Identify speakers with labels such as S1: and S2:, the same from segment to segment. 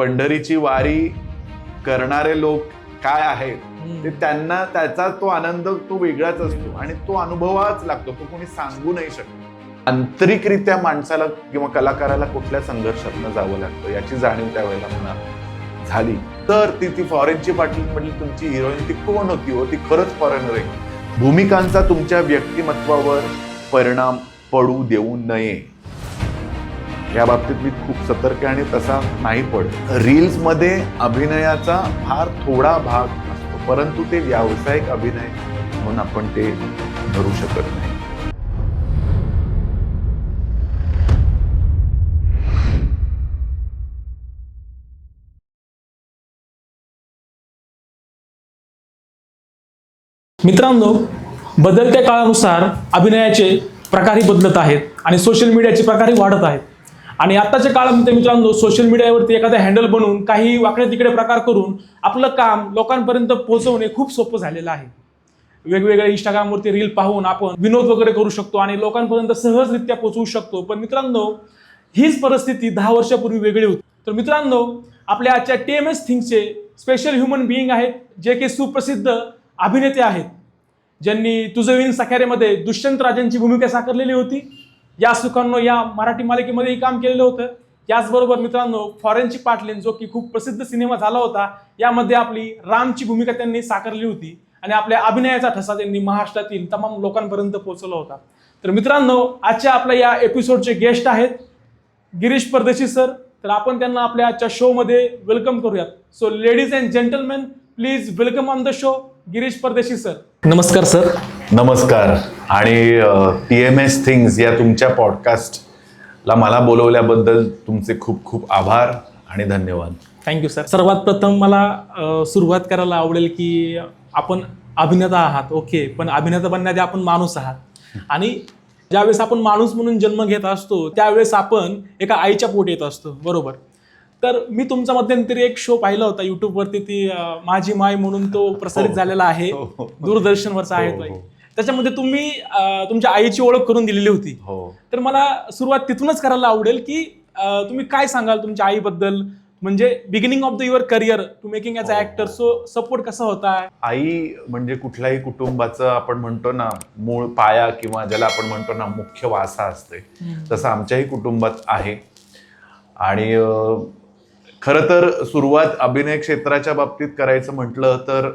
S1: पंढरीची वारी करणारे लोक काय आहेत ते त्यांना त्याचा तो आनंद तो वेगळाच असतो आणि तो अनुभवाच लागतो. तो कोणी सांगू नाही शकत. आंतरिकरित्या माणसाला किंवा कलाकाराला कुठल्या संघर्षातनं जावं लागतं याची जाणीव त्यावेळेला मला झाली. तर ती फॉरेनची पाटील म्हणजे तुमची हिरोईन ती कोण होती हो? ती खरंच फॉरेनर आहे. भूमिकांचा तुमच्या व्यक्तिमत्वावर परिणाम पडू देऊ नये या बाबतीत मी खूप सतर्क आहे आणि तसा नाही पडत. रील्समध्ये अभिनयाचा फार थोडा भाग असतो, परंतु ते व्यावसायिक अभिनय म्हणून आपण ते धरू शकत नाही.
S2: मित्रांनो, बदलत्या काळानुसार अभिनयाचे प्रकारही बदलत आहेत आणि सोशल मीडियाचे प्रकारही वाढत आहेत. आणि आत्ताच्या काळामध्ये मित्रांनो, सोशल मीडियावरती एखादा हँडल बनवून काही वाकडे तिकडे प्रकार करून आपलं काम लोकांपर्यंत पोहोचवणे खूप सोपं झालेलं आहे. वेगवेगळ्या इंस्टाग्रामवरती रील पाहून आपण विनोद वगैरे करू शकतो आणि लोकांपर्यंत सहजरित्या पोहोचवू शकतो. पण मित्रांनो, हीच परिस्थिती 10 वर्षापूर्वी वेगळी होती. तर मित्रांनो, आपल्या आजच्या TMS थिंग्सचे स्पेशल ह्युमन बिईंग आहेत, जे की सुप्रसिद्ध अभिनेते आहेत, ज्यांनी तुझं विण सख्यारेमध्ये दुष्यंत राजांची भूमिका साकारलेली होती. या सुखांनो या मराठी मालिकेमध्येही काम केलेलं होतं. याचबरोबर मित्रांनो, फॉरेनची पाटलीन जो की खूप प्रसिद्ध सिनेमा झाला होता, यामध्ये आपली रामची भूमिका त्यांनी साकारली होती आणि आपल्या अभिनयाचा ठसा त्यांनी महाराष्ट्रातील तमाम लोकांपर्यंत पोहोचवला होता. तर मित्रांनो, आजच्या आपल्या या एपिसोडचे गेस्ट आहेत गिरीश परदेशी सर. तर आपण त्यांना आपल्या आजच्या शो मध्ये वेलकम करूयात. So ladies and gentlemen, please welcome on the show Girish परदेशी सर. नमस्कार सर.
S1: नमस्कार. आणि TMS थिंग्स या तुमच्या पॉडकास्टला मला बोलवल्याबद्दल तुमचे खूप खूप आभार आणि धन्यवाद.
S2: Thank you sir. सर्वात प्रथम मला सुरुवात करायला आवडेल की आपण अभिनेता आहात, ओके, पण अभिनेता बनण्याआधी आपण माणूस आहात. आणि ज्यावेळेस आपण माणूस म्हणून जन्म घेत असतो त्यावेळेस आपण एका आईच्या पोटी येत असतो, बरोबर. तर मी तुमचा मध्यंतरी एक शो पाहिला होता युट्यूबवरती, ती माझी माय म्हणून तो प्रसारित झालेला आहे, दूरदर्शनवरचा आहे तो. त्याच्यामध्ये तुम्ही तुमच्या आईची ओळख करून दिलेली होती. तर मला सुरुवात तिथूनच करायला आवडेल की तुम्ही काय सांगाल तुमच्या आईबद्दल, म्हणजे beginning of the your career two making as a actor, so support कसा होता?
S1: आई म्हणजे कुठल्याही कुटुंबाचं आपण म्हणतो ना मूळ पाया किंवा ज्याला आपण म्हणतो ना मुख्य वासा असते, तसं आमच्याही कुटुंबात आहे. आणि खरं तर सुरुवात अभिनय क्षेत्राच्या बाबतीत करायचं म्हटलं तर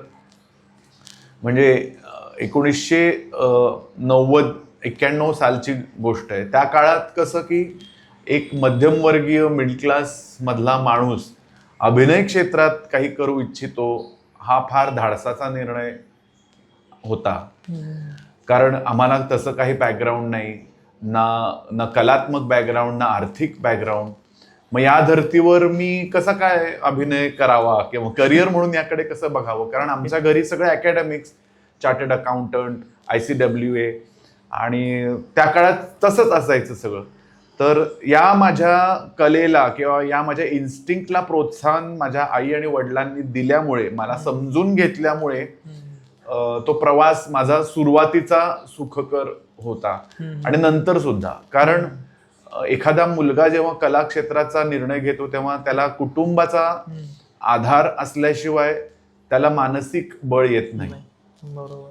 S1: म्हणजे 1990-91 सालची गोष्ट आहे. त्या काळात कसं की एक मध्यमवर्गीय मिडल क्लास मधला माणूस अभिनय क्षेत्रात काही करू इच्छितो हा फार धाडसाचा निर्णय होता. कारण आम्हाला तसं काही बॅकग्राऊंड नाही, ना कलात्मक बॅकग्राऊंड, ना आर्थिक बॅकग्राऊंड. मग या धर्तीवर मी कसा काय अभिनय करावा किंवा करिअर म्हणून याकडे कसं बघावं. कारण आमच्या घरी सगळे अकॅडमिक्स, चार्टर्ड अकाउंटंट, ICWA आणि त्या काळात तसंच असायचं सगळं. तर या माझ्या कलेला किंवा या माझ्या इन्स्टिंक्टला प्रोत्साहन माझ्या आई आणि वडिलांनी दिल्यामुळे, मला समजून घेतल्यामुळे तो प्रवास माझा सुरुवातीचा सुखकर होता आणि नंतर सुद्धा. कारण एखादा मुलगा जेव्हा कला क्षेत्राचा निर्णय घेतो तेव्हा त्याला कुटुंबाचा आधार असल्याशिवाय त्याला मानसिक बळ येत नाही.
S2: बरोबर.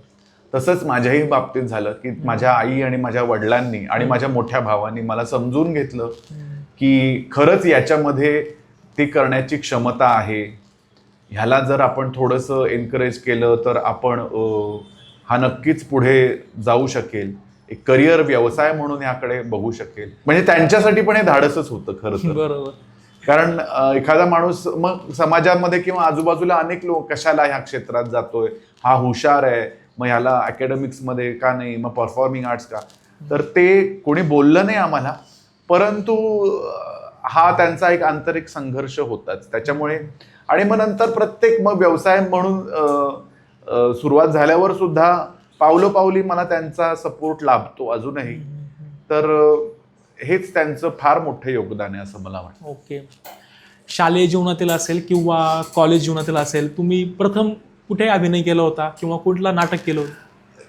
S1: तसंच माझ्याही बाबतीत झालं की माझ्या आई आणि माझ्या वडिलांनी आणि माझ्या मोठ्या भावांनी मला समजून घेतलं की खरंच याच्यामध्ये ती करण्याची क्षमता आहे. ह्याला जर आपण थोडंसं एनकरेज केलं तर आपण हा नक्कीच पुढे जाऊ शकेल, एक करिअर व्यवसाय म्हणून याकडे बघू शकेल. म्हणजे त्यांच्यासाठी पण हे धाडसच होतं खरं तर.
S2: बरोबर.
S1: कारण एखादा माणूस मग समाजामध्ये किंवा आजूबाजूला अनेक लोक कशाला ह्या क्षेत्रात जातोय, हा हुशार आहे, मग ह्याला अकॅडमिक्समध्ये का नाही, मग परफॉर्मिंग आर्ट्स का. तर ते कोणी बोललं नाही आम्हाला, परंतु हा त्यांचा एक आंतरिक संघर्ष होताच त्याच्यामुळे. आणि मग नंतर प्रत्येक मग व्यवसाय म्हणून सुरुवात झाल्यावर सुद्धा पावलोपावली मला त्यांचा सपोर्ट लाभतो अजूनही. तर हेच त्यांचं फार मोठं योगदान आहे असं मला वाटतं.
S2: ओके. शालेय जीवनातील असेल किंवा कॉलेज जीवनातील असेल, तुम्ही प्रथम कुठे अभिनय केला होता किंवा कुठलं नाटक केलं होतं?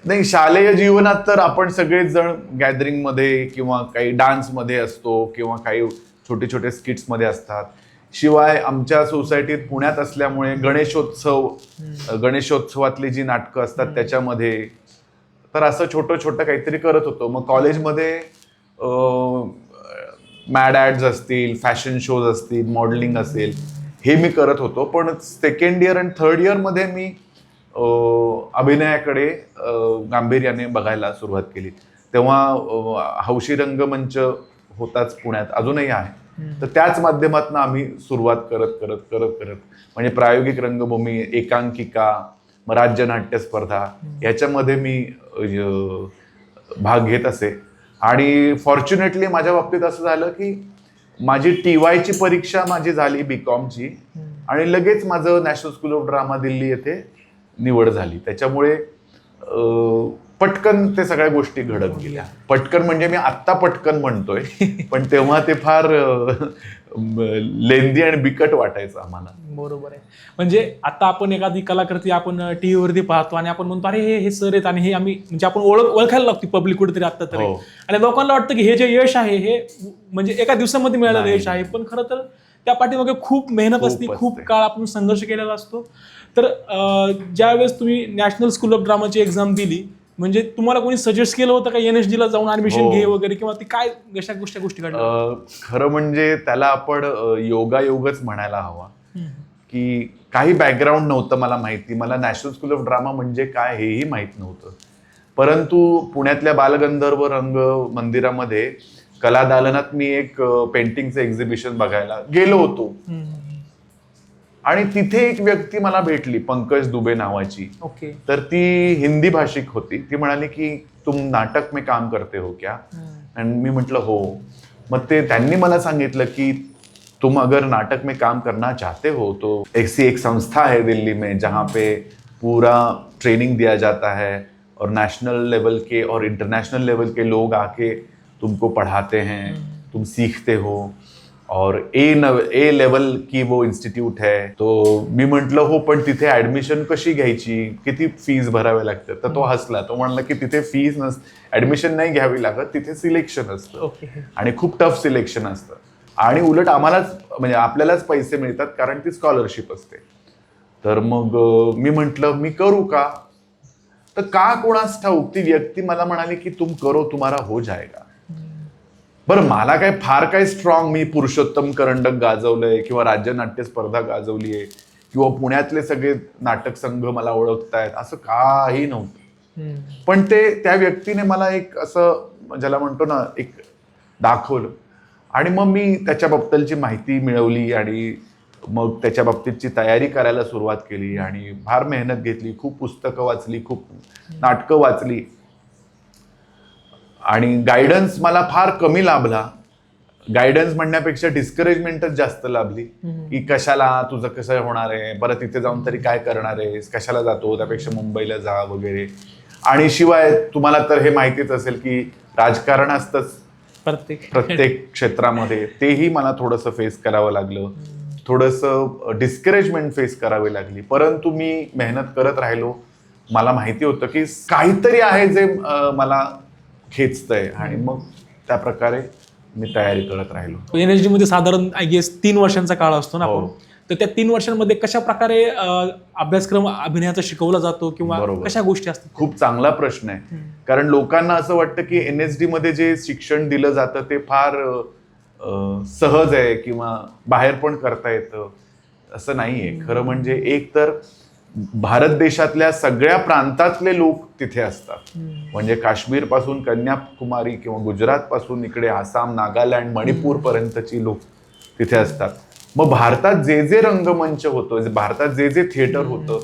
S1: नाही, शालेय जीवनात तर आपण सगळेच जण गॅदरिंगमध्ये किंवा काही डान्समध्ये असतो किंवा काही छोटे छोटे स्किट्समध्ये असतात. शिवाय आमच्या सोसायटीत पुण्यात असल्यामुळे गणेशोत्सवातली जी नाटकं असतात त्याच्यामध्ये, तर असं छोटं काहीतरी करत होतो. मग कॉलेजमध्ये मॅड ॲड्स असतील, फॅशन शोज असतील, मॉडेलिंग असेल, हे मी करत होतो. पण सेकंड इयर आणि थर्ड इयरमध्ये मी अभिनयाकडे गांभीर्याने बघायला सुरुवात केली. तेव्हा हौशी रंगमंच होताच पुण्यात, अजूनही आहे. तर त्याच माध्यमातून आम्ही सुरुवात करत म्हणजे प्रायोगिक रंगभूमी, एकांकिका, मग राज्य नाट्य स्पर्धा याच्यामध्ये मी भाग घेत असे. आणि फॉर्च्युनेटली माझ्या बाबतीत असं झालं की माझी TYची परीक्षा माझी झाली BComची, आणि लगेच माझं national school of drama Delhi येथे निवड झाली. त्याच्यामुळे पटकन ते सगळ्या गोष्टी घडत गेल्या. पटकन म्हणजे मी आत्ता पटकन म्हणतोय, पण तेव्हा ते फार लेंदी आणि बिकट वाटायचं आम्हाला.
S2: बरोबर आहे. म्हणजे आता आपण एखादी कलाकृती आपण TV वरती पाहतो आणि आपण म्हणतो अरे हे सर आहेत, आणि हे आम्ही म्हणजे आपण ओळखायला लागतो पब्लिक कुठेतरी आता तरी. आणि लोकांना वाटतं की हे जे यश आहे हे म्हणजे एका दिवसामध्ये मिळालेलं यश आहे, पण खरं तर त्या पाठीमागे खूप मेहनत असते, खूप काळ आपण संघर्ष केलेला असतो. तर ज्यावेळेस तुम्ही नॅशनल स्कूल ऑफ ड्रामाची एक्झाम दिली, म्हणजे तुम्हाला कोणी सजेस्ट केलं होतं का NSD ला जाऊन ऍडमिशन घे वगैरे, किंवा ती काय अशा गोष्टी घडल्या?
S1: खरं म्हणजे त्याला आपण योगायोगच म्हणायला हवा. की काही बॅकग्राऊंड नव्हतं मला माहिती. मला नॅशनल स्कूल ऑफ ड्रामा म्हणजे काय हेही माहीत नव्हतं. परंतु पुण्यातल्या बालगंधर्व रंग मंदिरामध्ये कला दालनात मी एक पेंटिंगचं एक्झिबिशन बघायला गेलो होतो. आणि तिथे एक व्यक्ती मला भेटली, पंकज दुबे नावाची. तर ती हिंदी भाषिक होती. ती म्हणाली की तुम नाटक में काम करते हो क्या? आणि मी म्हटलं हो. मग त्यांनी मला सांगितलं की तुम अगर नाटक में काम करना चाहते हो तो ऐसी एक संस्था है दिल्ली में जहाँ पे पूरा ट्रेनिंग दिया जाता है, और नेशनल लेवल के और इंटरनेशनल लेवल के लोग आके तुमको पढ़ाते हैं, तुम सीखते हो, और ए लेवल की वो इन्स्टिट्यूट है. तो मी म्हटलं हो, पण तिथे ऍडमिशन कशी घ्यायची, किती फीज भरावे लागते? तर तो हसला. तो म्हणला की तिथे फीज ऍडमिशन नाही घ्यावी लागत, तिथे सिलेक्शन असतं, आणि खूप टफ सिलेक्शन असतं, आणि उलट आम्हालाच म्हणजे आपल्यालाच पैसे मिळतात कारण ती स्कॉलरशिप असते. तर मग मी म्हटलं मी करू का? तर का कोणास ठाऊक ती व्यक्ती मला म्हणाली की तुम करो, तुम्हारा हो जाएगा. बरं, मला फार काय स्ट्रॉंग, मी पुरुषोत्तम करंडक गाजवलंय किंवा राज्य नाट्य स्पर्धा गाजवलीये किंवा पुण्यातले सगळे नाटक संघ मला ओळखतायत, असं काही नव्हतं. पण त्या व्यक्तीने मला एक असं ज्याला म्हणतो ना एक दाखवलं, आणि मग मी त्याच्याबद्दलची माहिती मिळवली आणि मग त्याच्या बाबतीतची तयारी करायला सुरुवात केली, आणि फार मेहनत घेतली, खूप पुस्तकं वाचली, खूप नाटकं वाचली, आणि गायडन्स मला फार कमी लाभला. गायडन्स म्हणण्यापेक्षा डिस्करेजमेंटच जास्त लाभली की कशाला, तुझं कसं होणार आहे, बरं तिथे जाऊन तरी काय करणार आहेस, कशाला जातो, त्यापेक्षा मुंबईला जा वगैरे. आणि शिवाय तुम्हाला तर हे माहितीच असेल की राजकारण असतंच प्रत्येक क्षेत्रामध्ये, तेही मला थोडंसं फेस करावं लागलं, थोडंसं डिस्करेजमेंट फेस करावी लागली. परंतु मी मेहनत करत राहिलो. मला माहिती होतं की काहीतरी आहे जे मला खेचतंय, आणि मग त्या प्रकारे मी तयारी करत राहिलो.
S2: NSD मध्ये साधारण आय गेस 3 वर्षांचा काळ असतो ना आपण. तर त्या 3 वर्षांमध्ये कशा प्रकारे अभ्यासक्रम अभिनयाचा शिकवला जातो किंवा कशा गोष्टी असतात?
S1: खूप चांगला प्रश्न आहे. कारण लोकांना असं वाटतं की NSD मध्ये जे शिक्षण दिलं जातं ते फार सहज आहे किंवा बाहेर पण करता येतं, असं नाहीये. खरं म्हणजे एक तर भारत देशातल्या सगळ्या प्रांतातले लोक तिथे असतात. म्हणजे काश्मीर पासून कन्याकुमारी किंवा गुजरात पासून इकडे आसाम, नागालँड, मणिपूर पर्यंतची लोक तिथे असतात. मग भारतात जे रंगमंच होतं, भारतात जे थिएटर होतं,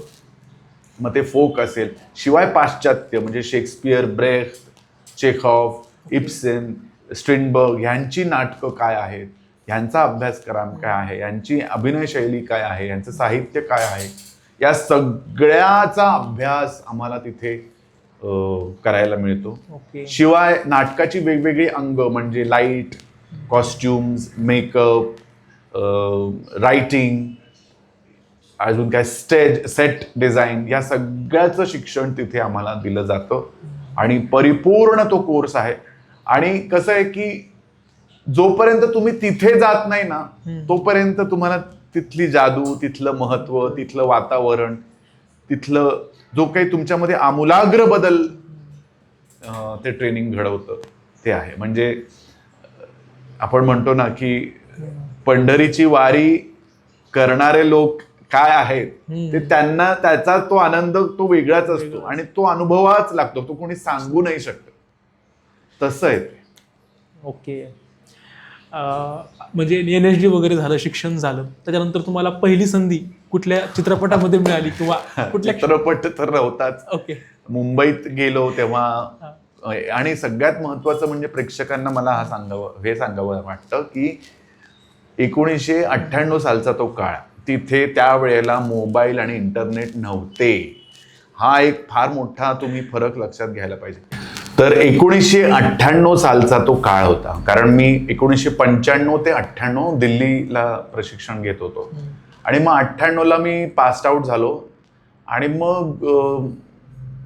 S1: मग ते फोक असेल, शिवाय पाश्चात्य म्हणजे शेक्सपियर, ब्रेख्ट, चेखॉफ, इब्सेन, स्ट्रिंडबर्ग यांची नाटकं काय आहेत, यांचा अभ्यासक्रम काय आहे, यांची अभिनय शैली काय आहे, यांचं साहित्य काय आहे, या सगळ्याचा अभ्यास आम्हाला तिथे करायला मिळतो. शिवाय नाटकाची वेगवेगळी अंग म्हणजे लाईट, कॉस्ट्युम्स, मेकअप, रायटिंग, अजून काय सेट डिझाईन, या सगळ्याचं शिक्षण तिथे आम्हाला दिलं जातं, आणि परिपूर्ण तो कोर्स आहे. आणि कसं आहे की जोपर्यंत तुम्ही तिथे जात नाही ना तोपर्यंत तुम्हाला तिथली जादू, तिथलं महत्व, तिथलं वातावरण, तिथलं जो काही तुमच्यामध्ये आमूलाग्र बदल ते ट्रेनिंग घडवतं ते आहे. म्हणजे आपण म्हणतो ना की पंढरीची वारी करणारे लोक काय आहेत ते त्यांना त्याचा तो आनंद तो वेगळाच असतो आणि तो अनुभवाच लागतो, तो कोणी सांगू नाही शकत. तसं आहे ते.
S2: ओके. म्हणजे NSD वगैरे झालं, शिक्षण झालं, त्याच्यानंतर तुम्हाला पहिली संधी कुठल्या चित्रपटामध्ये मिळाली किंवा कुठल्या
S1: चित्रपट तर नव्हताच.
S2: ओके.
S1: मुंबईत गेलो तेव्हा आणि सगळ्यात महत्वाचं म्हणजे प्रेक्षकांना मला हे सांगावं वाटतं की 1998 सालचा तो काळ, तिथे त्यावेळेला मोबाईल आणि इंटरनेट नव्हते. हा एक फार मोठा तुम्ही फरक लक्षात घ्यायला पाहिजे. तर 1998 सालचा तो काळ होता, कारण मी 1995 ते 98 दिल्लीला प्रशिक्षण घेत होतो आणि मग 98ला मी पास आउट झालो आणि मग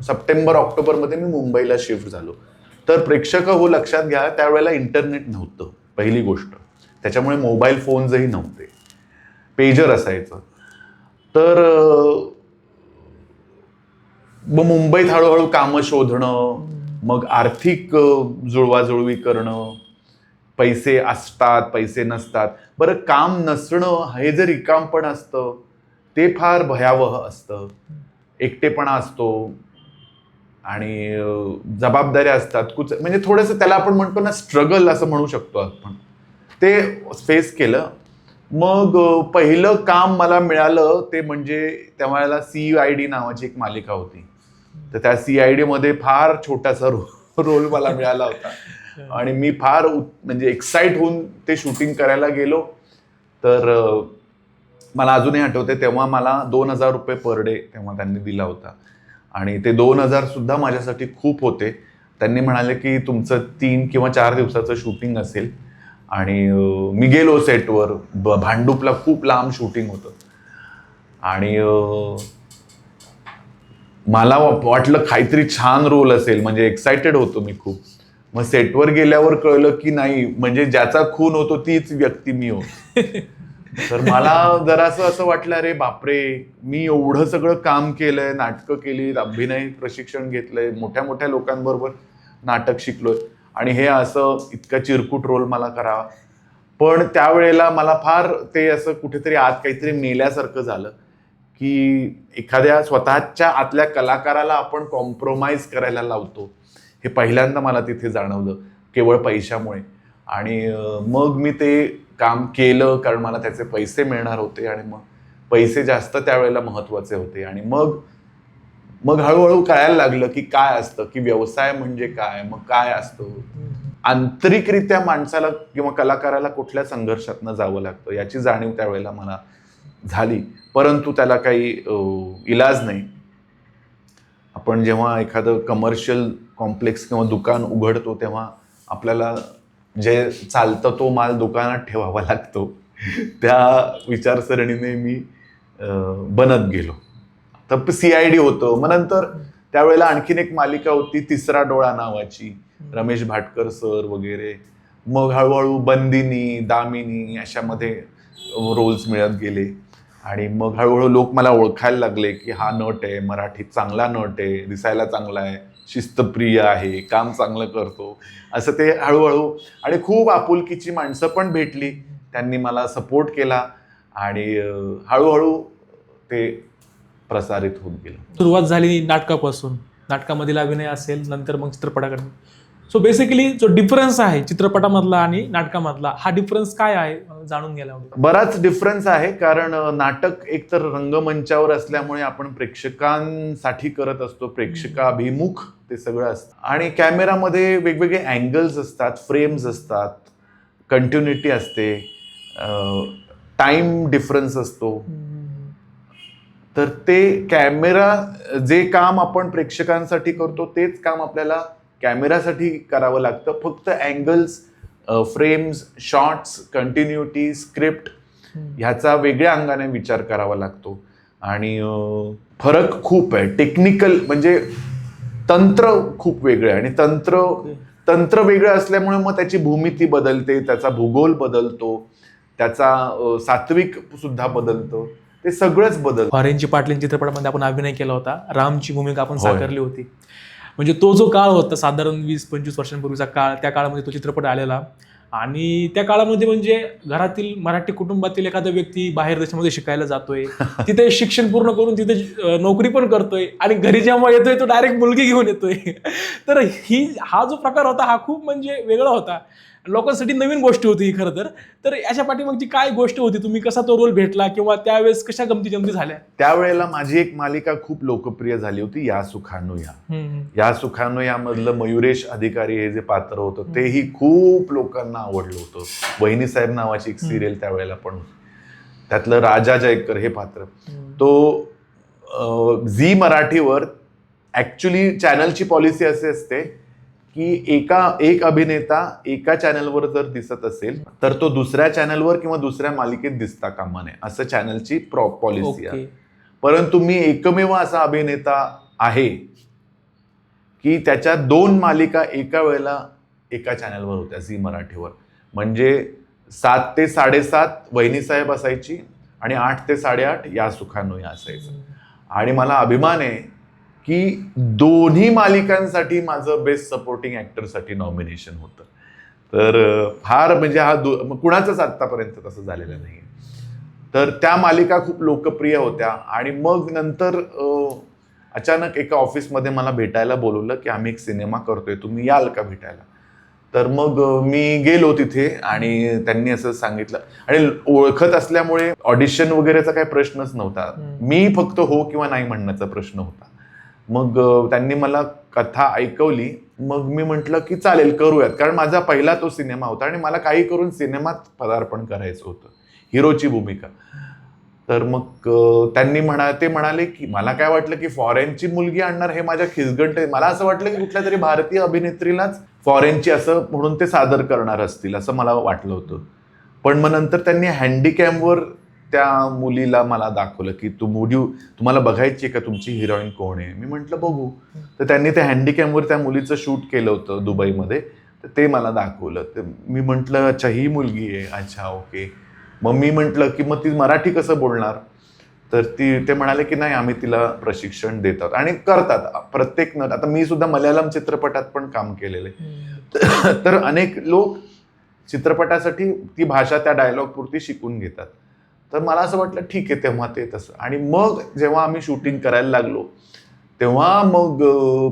S1: सप्टेंबर ऑक्टोबरमध्ये मी मुंबईला शिफ्ट झालो. तर प्रेक्षक हो लक्षात घ्या, त्यावेळेला इंटरनेट नव्हतं पहिली गोष्ट, त्याच्यामुळे मोबाईल फोन्सही नव्हते, पेजर असायचं. तर मग मुंबईत हळूहळू कामं शोधणं, मग आर्थिक जुळवाजुळवी करणं, पैसे असतात पैसे नसतात. बरं, काम नसणं हे जे रिकामपण असतं ते फार भयावह असतं, एकटेपणा असतो आणि जबाबदाऱ्या असतात. म्हणजे थोडंसं त्याला आपण म्हणतो ना स्ट्रगल असं म्हणू शकतो आपण, ते फेस केलं. मग पहिलं काम मला मिळालं ते म्हणजे त्यावेळेला CID नावाची एक मालिका होती. तर त्या CID मध्ये फार छोटासा रोल मला मिळाला होता आणि मी फार म्हणजे एक्साइट होऊन ते शूटिंग करायला गेलो. तर मला अजूनही आठवते, तेव्हा मला 2000 रुपये पर डे तेव्हा त्यांनी दिला होता आणि ते 2000 सुद्धा माझ्यासाठी खूप होते. त्यांनी म्हणाले की तुमचं 3 किंवा 4 दिवसाचं शूटिंग असेल आणि मी गेलो सेटवर. भांडूपला खूप लांब शूटिंग होतं आणि मला वाटलं काहीतरी छान रोल असेल, म्हणजे एक्सायटेड होतो मी खूप. मग सेटवर गेल्यावर कळलं की नाही, म्हणजे ज्याचा खून होतो तीच व्यक्ती मी होतो. तर मला जरासं असं वाटलं, अरे बापरे, मी एवढं सगळं काम केलंय, नाटकं केली, अभिनय प्रशिक्षण घेतलंय, मोठ्या मोठ्या लोकांबरोबर नाटक शिकलोय आणि हे असं इतका चिरकुट रोल मला करावा. पण त्यावेळेला मला फार ते असं कुठेतरी आत काहीतरी मेल्यासारखं झालं की एखाद्या स्वतःच्या आतल्या कलाकाराला आपण कॉम्प्रोमाइज करायला लावतो. हे पहिल्यांदा मला तिथे जाणवलं, केवळ पैशामुळे. आणि मग मी ते काम केलं, कारण मला त्याचे पैसे मिळणार होते आणि मग पैसे जास्त त्यावेळेला महत्वाचे होते. आणि मग हळूहळू कळायला लागलं की काय असतं, की व्यवसाय म्हणजे काय, मग काय असतं. आंतरिकरित्या माणसाला किंवा कलाकाराला कुठल्या संघर्षातनं जावं लागतं याची जाणीव त्यावेळेला मला झाली. परंतु त्याला काही इलाज नाही. आपण जेव्हा एखादं कमर्शियल कॉम्प्लेक्स किंवा दुकान उघडतो तेव्हा आपल्याला जे चालतं तो माल दुकानात ठेवावा लागतो. त्या विचारसरणीने मी बनत गेलो. तर CID होतं. मग नंतर त्यावेळेला आणखीन एक मालिका होती तिसरा डोळा नावाची, रमेश भाटकर सर वगैरे. मग हळूहळू बंदिनी, दामिनी अशामध्ये रोल्स मिळत गेले आणि मग हळूहळू लोक मला ओळखायला लागले की हा नट आहे, मराठीत चांगला नट आहे, दिसायला चांगला आहे, शिस्तप्रिय आहे, काम चांगलं करतो, असं ते हळूहळू. आणि खूप आपुलकीची माणसं पण भेटली, त्यांनी मला सपोर्ट केला आणि हळूहळू ते प्रसारित होत गेलं.
S2: सुरुवात झाली नाटकापासून, नाटकामधील अभिनय असेल, नंतर मग चित्रपटाकडे. सो बेसिकली जो डिफरन्स आहे चित्रपटामधला आणि नाटकामधला, हा डिफरन्स काय आहे जाणून घ्यायला आवडेल.
S1: बराच डिफरन्स आहे, कारण नाटक एकतर रंगमंचावर असल्यामुळे आपण प्रेक्षकांसाठी करत असतो, प्रेक्षकाभिमुख ते सगळं असतं. आणि कॅमेरामध्ये वेगवेगळे अँगल्स असतात, फ्रेम्स असतात, कंटिन्युटी असते, टाइम डिफरन्स असतो. तर ते कॅमेरा जे काम आपण प्रेक्षकांसाठी करतो तेच काम आपल्याला कॅमेरासाठी करावं लागतं. फक्त angles, frames, shots, continuity, script ह्याचा वेगळ्या अंगाने विचार करावा लागतो. आणि फरक खूप आहे. टेक्निकल म्हणजे तंत्र खूप वेगळं आहे आणि तंत्र तंत्र वेगळं असल्यामुळे मग त्याची भूमिती बदलते, त्याचा भूगोल बदलतो, त्याचा सात्विक सुद्धा बदलतो, ते सगळंच बदलतं.
S2: फॉरेनची पाटलीन चित्रपटामध्ये आपण अभिनय केला होता, रामची भूमिका आपण
S1: होय.
S2: साकारली होती. म्हणजे तो जो काळ होता साधारण 20-25 वर्षांपूर्वीचा काळ, त्या काळामध्ये तो चित्रपट आलेला आणि त्या काळामध्ये म्हणजे घरातील मराठी कुटुंबातील एखादा व्यक्ती बाहेर देशामध्ये शिकायला जातोय, तिथे शिक्षण पूर्ण करून तिथे नोकरी पण करतोय आणि घरी जेव्हा येतोय तो डायरेक्ट मुलगी घेऊन येतोय. तर हा जो प्रकार होता हा खूप म्हणजे वेगळा होता, लोकांसाठी नवीन गोष्ट होती ही खरं तर. तर याच्या पाठीमागची काय गोष्ट होती, तुम्ही कसा तो रोल भेटला किंवा त्यावेळेस कशा गमती जमती झाल्या?
S1: त्यावेळेला माझी एक मालिका खूप लोकप्रिय झाली होती, या सुखानो या. या सुखानो यामधलं मयुरेश अधिकारी हे जे पात्र होतं तेही खूप लोकांना आवडलं होतं. वहिनी साहेब नावाची एक सिरियल त्यावेळेला पण होती, त्यातलं राजा जयकर हे पात्र. तो झी मराठीवर ऍक्च्युली चॅनलची पॉलिसी अशी असते की एक अभिनेता एका चॅनलवर जर दिसत असेल तर तो दुसऱ्या चॅनलवर किंवा दुसऱ्या मालिकेत दिसता कामा नये, असं चॅनलची पॉलिसी आहे. परंतु मी एकमेव असा अभिनेता आहे की त्याच्या 2 मालिका एका वेळेला एका चॅनलवर होत्या झी मराठीवर. म्हणजे 7 ते 7:30 वहिनी साहेब असायची आणि 8 ते 8:30 या सुखानो या असायचं. आणि मला अभिमान आहे की दोन्ही मालिकांसाठी माझं बेस्ट सपोर्टिंग ऍक्टरसाठी नॉमिनेशन होतं. तर फार म्हणजे कुणाचंच आत्तापर्यंत तसं झालेलं नाही. तर त्या मालिका खूप लोकप्रिय होत्या. आणि मग नंतर अचानक एका ऑफिसमध्ये मला भेटायला बोलवलं की आम्ही एक सिनेमा करतोय, तुम्ही याल का भेटायला? तर मग मी गेलो तिथे आणि त्यांनी असं सांगितलं आणि ओळखत असल्यामुळे ऑडिशन वगैरेचा काही प्रश्नच नव्हता, मी फक्त हो किंवा नाही म्हणण्याचा प्रश्न होता. मग त्यांनी मला कथा ऐकवली, मग मी म्हटलं की चालेल करूयात, कारण माझा पहिला तो सिनेमा होता आणि मला काही करून सिनेमात पदार्पण करायचं होतं, हिरोची भूमिका. तर मग ते म्हणाले की मला काय वाटलं की फॉरेनची मुलगी आणणार हे माझ्या खिसगंट, मला असं वाटलं की कुठल्या तरी भारतीय अभिनेत्रीलाच फॉरेनची असं म्हणून ते सादर करणार असतील असं मला वाटलं होतं. पण मग नंतर त्यांनी हँडीकॅमवर त्या मुलीला मला दाखवलं की तुम्हाला बघायची का तुमची हिरोईन कोण आहे? मी म्हटलं बघू. तर त्यांनी त्या हँडीकॅमवर त्या मुलीचं शूट केलं होतं दुबईमध्ये, तर ते मला दाखवलं. तर मी म्हटलं अच्छा ही मुलगी आहे, अच्छा ओके. मग मी म्हटलं की मग ती मराठी कसं बोलणार? तर ते म्हणाले की नाही आम्ही तिला प्रशिक्षण देतात आणि करतात प्रत्येक नट. आता मी सुद्धा मल्याळम चित्रपटात पण काम केलेलं आहे. तर अनेक लोक चित्रपटासाठी ती भाषा त्या डायलॉग पुरती शिकून घेतात. तर मला असं वाटलं ठीक आहे तेव्हा ते तसं. आणि मग जेव्हा आम्ही शूटिंग करायला लागलो तेव्हा मग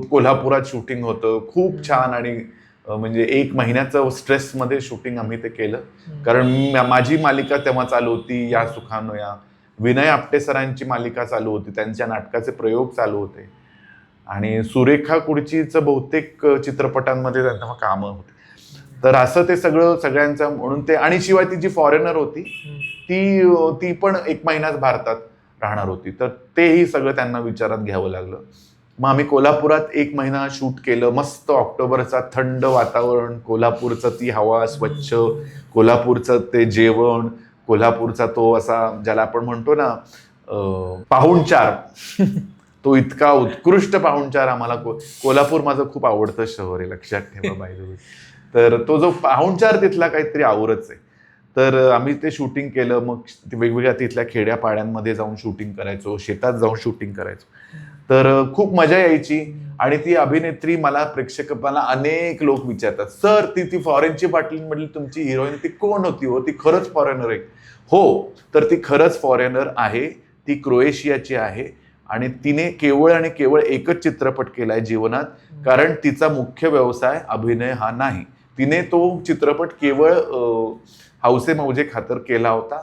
S1: कोल्हापुरात शूटिंग होतं खूप छान. आणि म्हणजे 1 महिन्याचं स्ट्रेसमध्ये शूटिंग आम्ही ते केलं, कारण माझी मालिका तेव्हा चालू होती या सुखानो या. विनय आपटे सरांची मालिका चालू होती, त्यांच्या नाटकाचे प्रयोग चालू होते आणि सुरेखा कुडचीचं बहुतेक चित्रपटांमध्ये तेव्हा कामं होती. तर असं ते सगळ्यांचं म्हणून ते. आणि शिवाय ती जी फॉरेनर होती ती पण 1 महिनाच भारतात राहणार होती, तर तेही सगळं त्यांना विचारात घ्यावं लागलं. मग आम्ही कोल्हापुरात 1 महिना शूट केलं. मस्त ऑक्टोबरचा थंड वातावरण, कोल्हापूरचं ती हवा स्वच्छ, कोल्हापूरचं ते जेवण, कोल्हापूरचा तो असा ज्याला आपण म्हणतो ना पाहुणचार, तो इतका उत्कृष्ट पाहुणचार आम्हाला. कोल्हापूर माझं खूप आवडतं शहर आहे, लक्षात ठेवा बाय द वे. तर तो जो पाहुणचार तिथला काहीतरी आवरच आहे. तर आम्ही ते शूटिंग केलं. मग वेगवेगळ्या तिथल्या खेड्यापाड्यांमध्ये जाऊन शूटिंग करायचो, शेतात जाऊन शूटिंग करायचो. तर खूप मजा यायची. आणि ती अभिनेत्री मला अनेक लोक विचारतात, सर ती फॉरेनची बाटलीमधली तुमची हिरोईन ती कोण होती हो? ती खरंच फॉरेनर आहे? हो, तर ती खरंच फॉरेनर आहे. ती क्रोएशियाची आहे आणि तिने केवळ आणि केवळ एकच चित्रपट केलाय जीवनात, कारण तिचा मुख्य व्यवसाय अभिनय हा नाही. तिने तो चित्रपट केवळ हौसे मौजे खातर केला होता,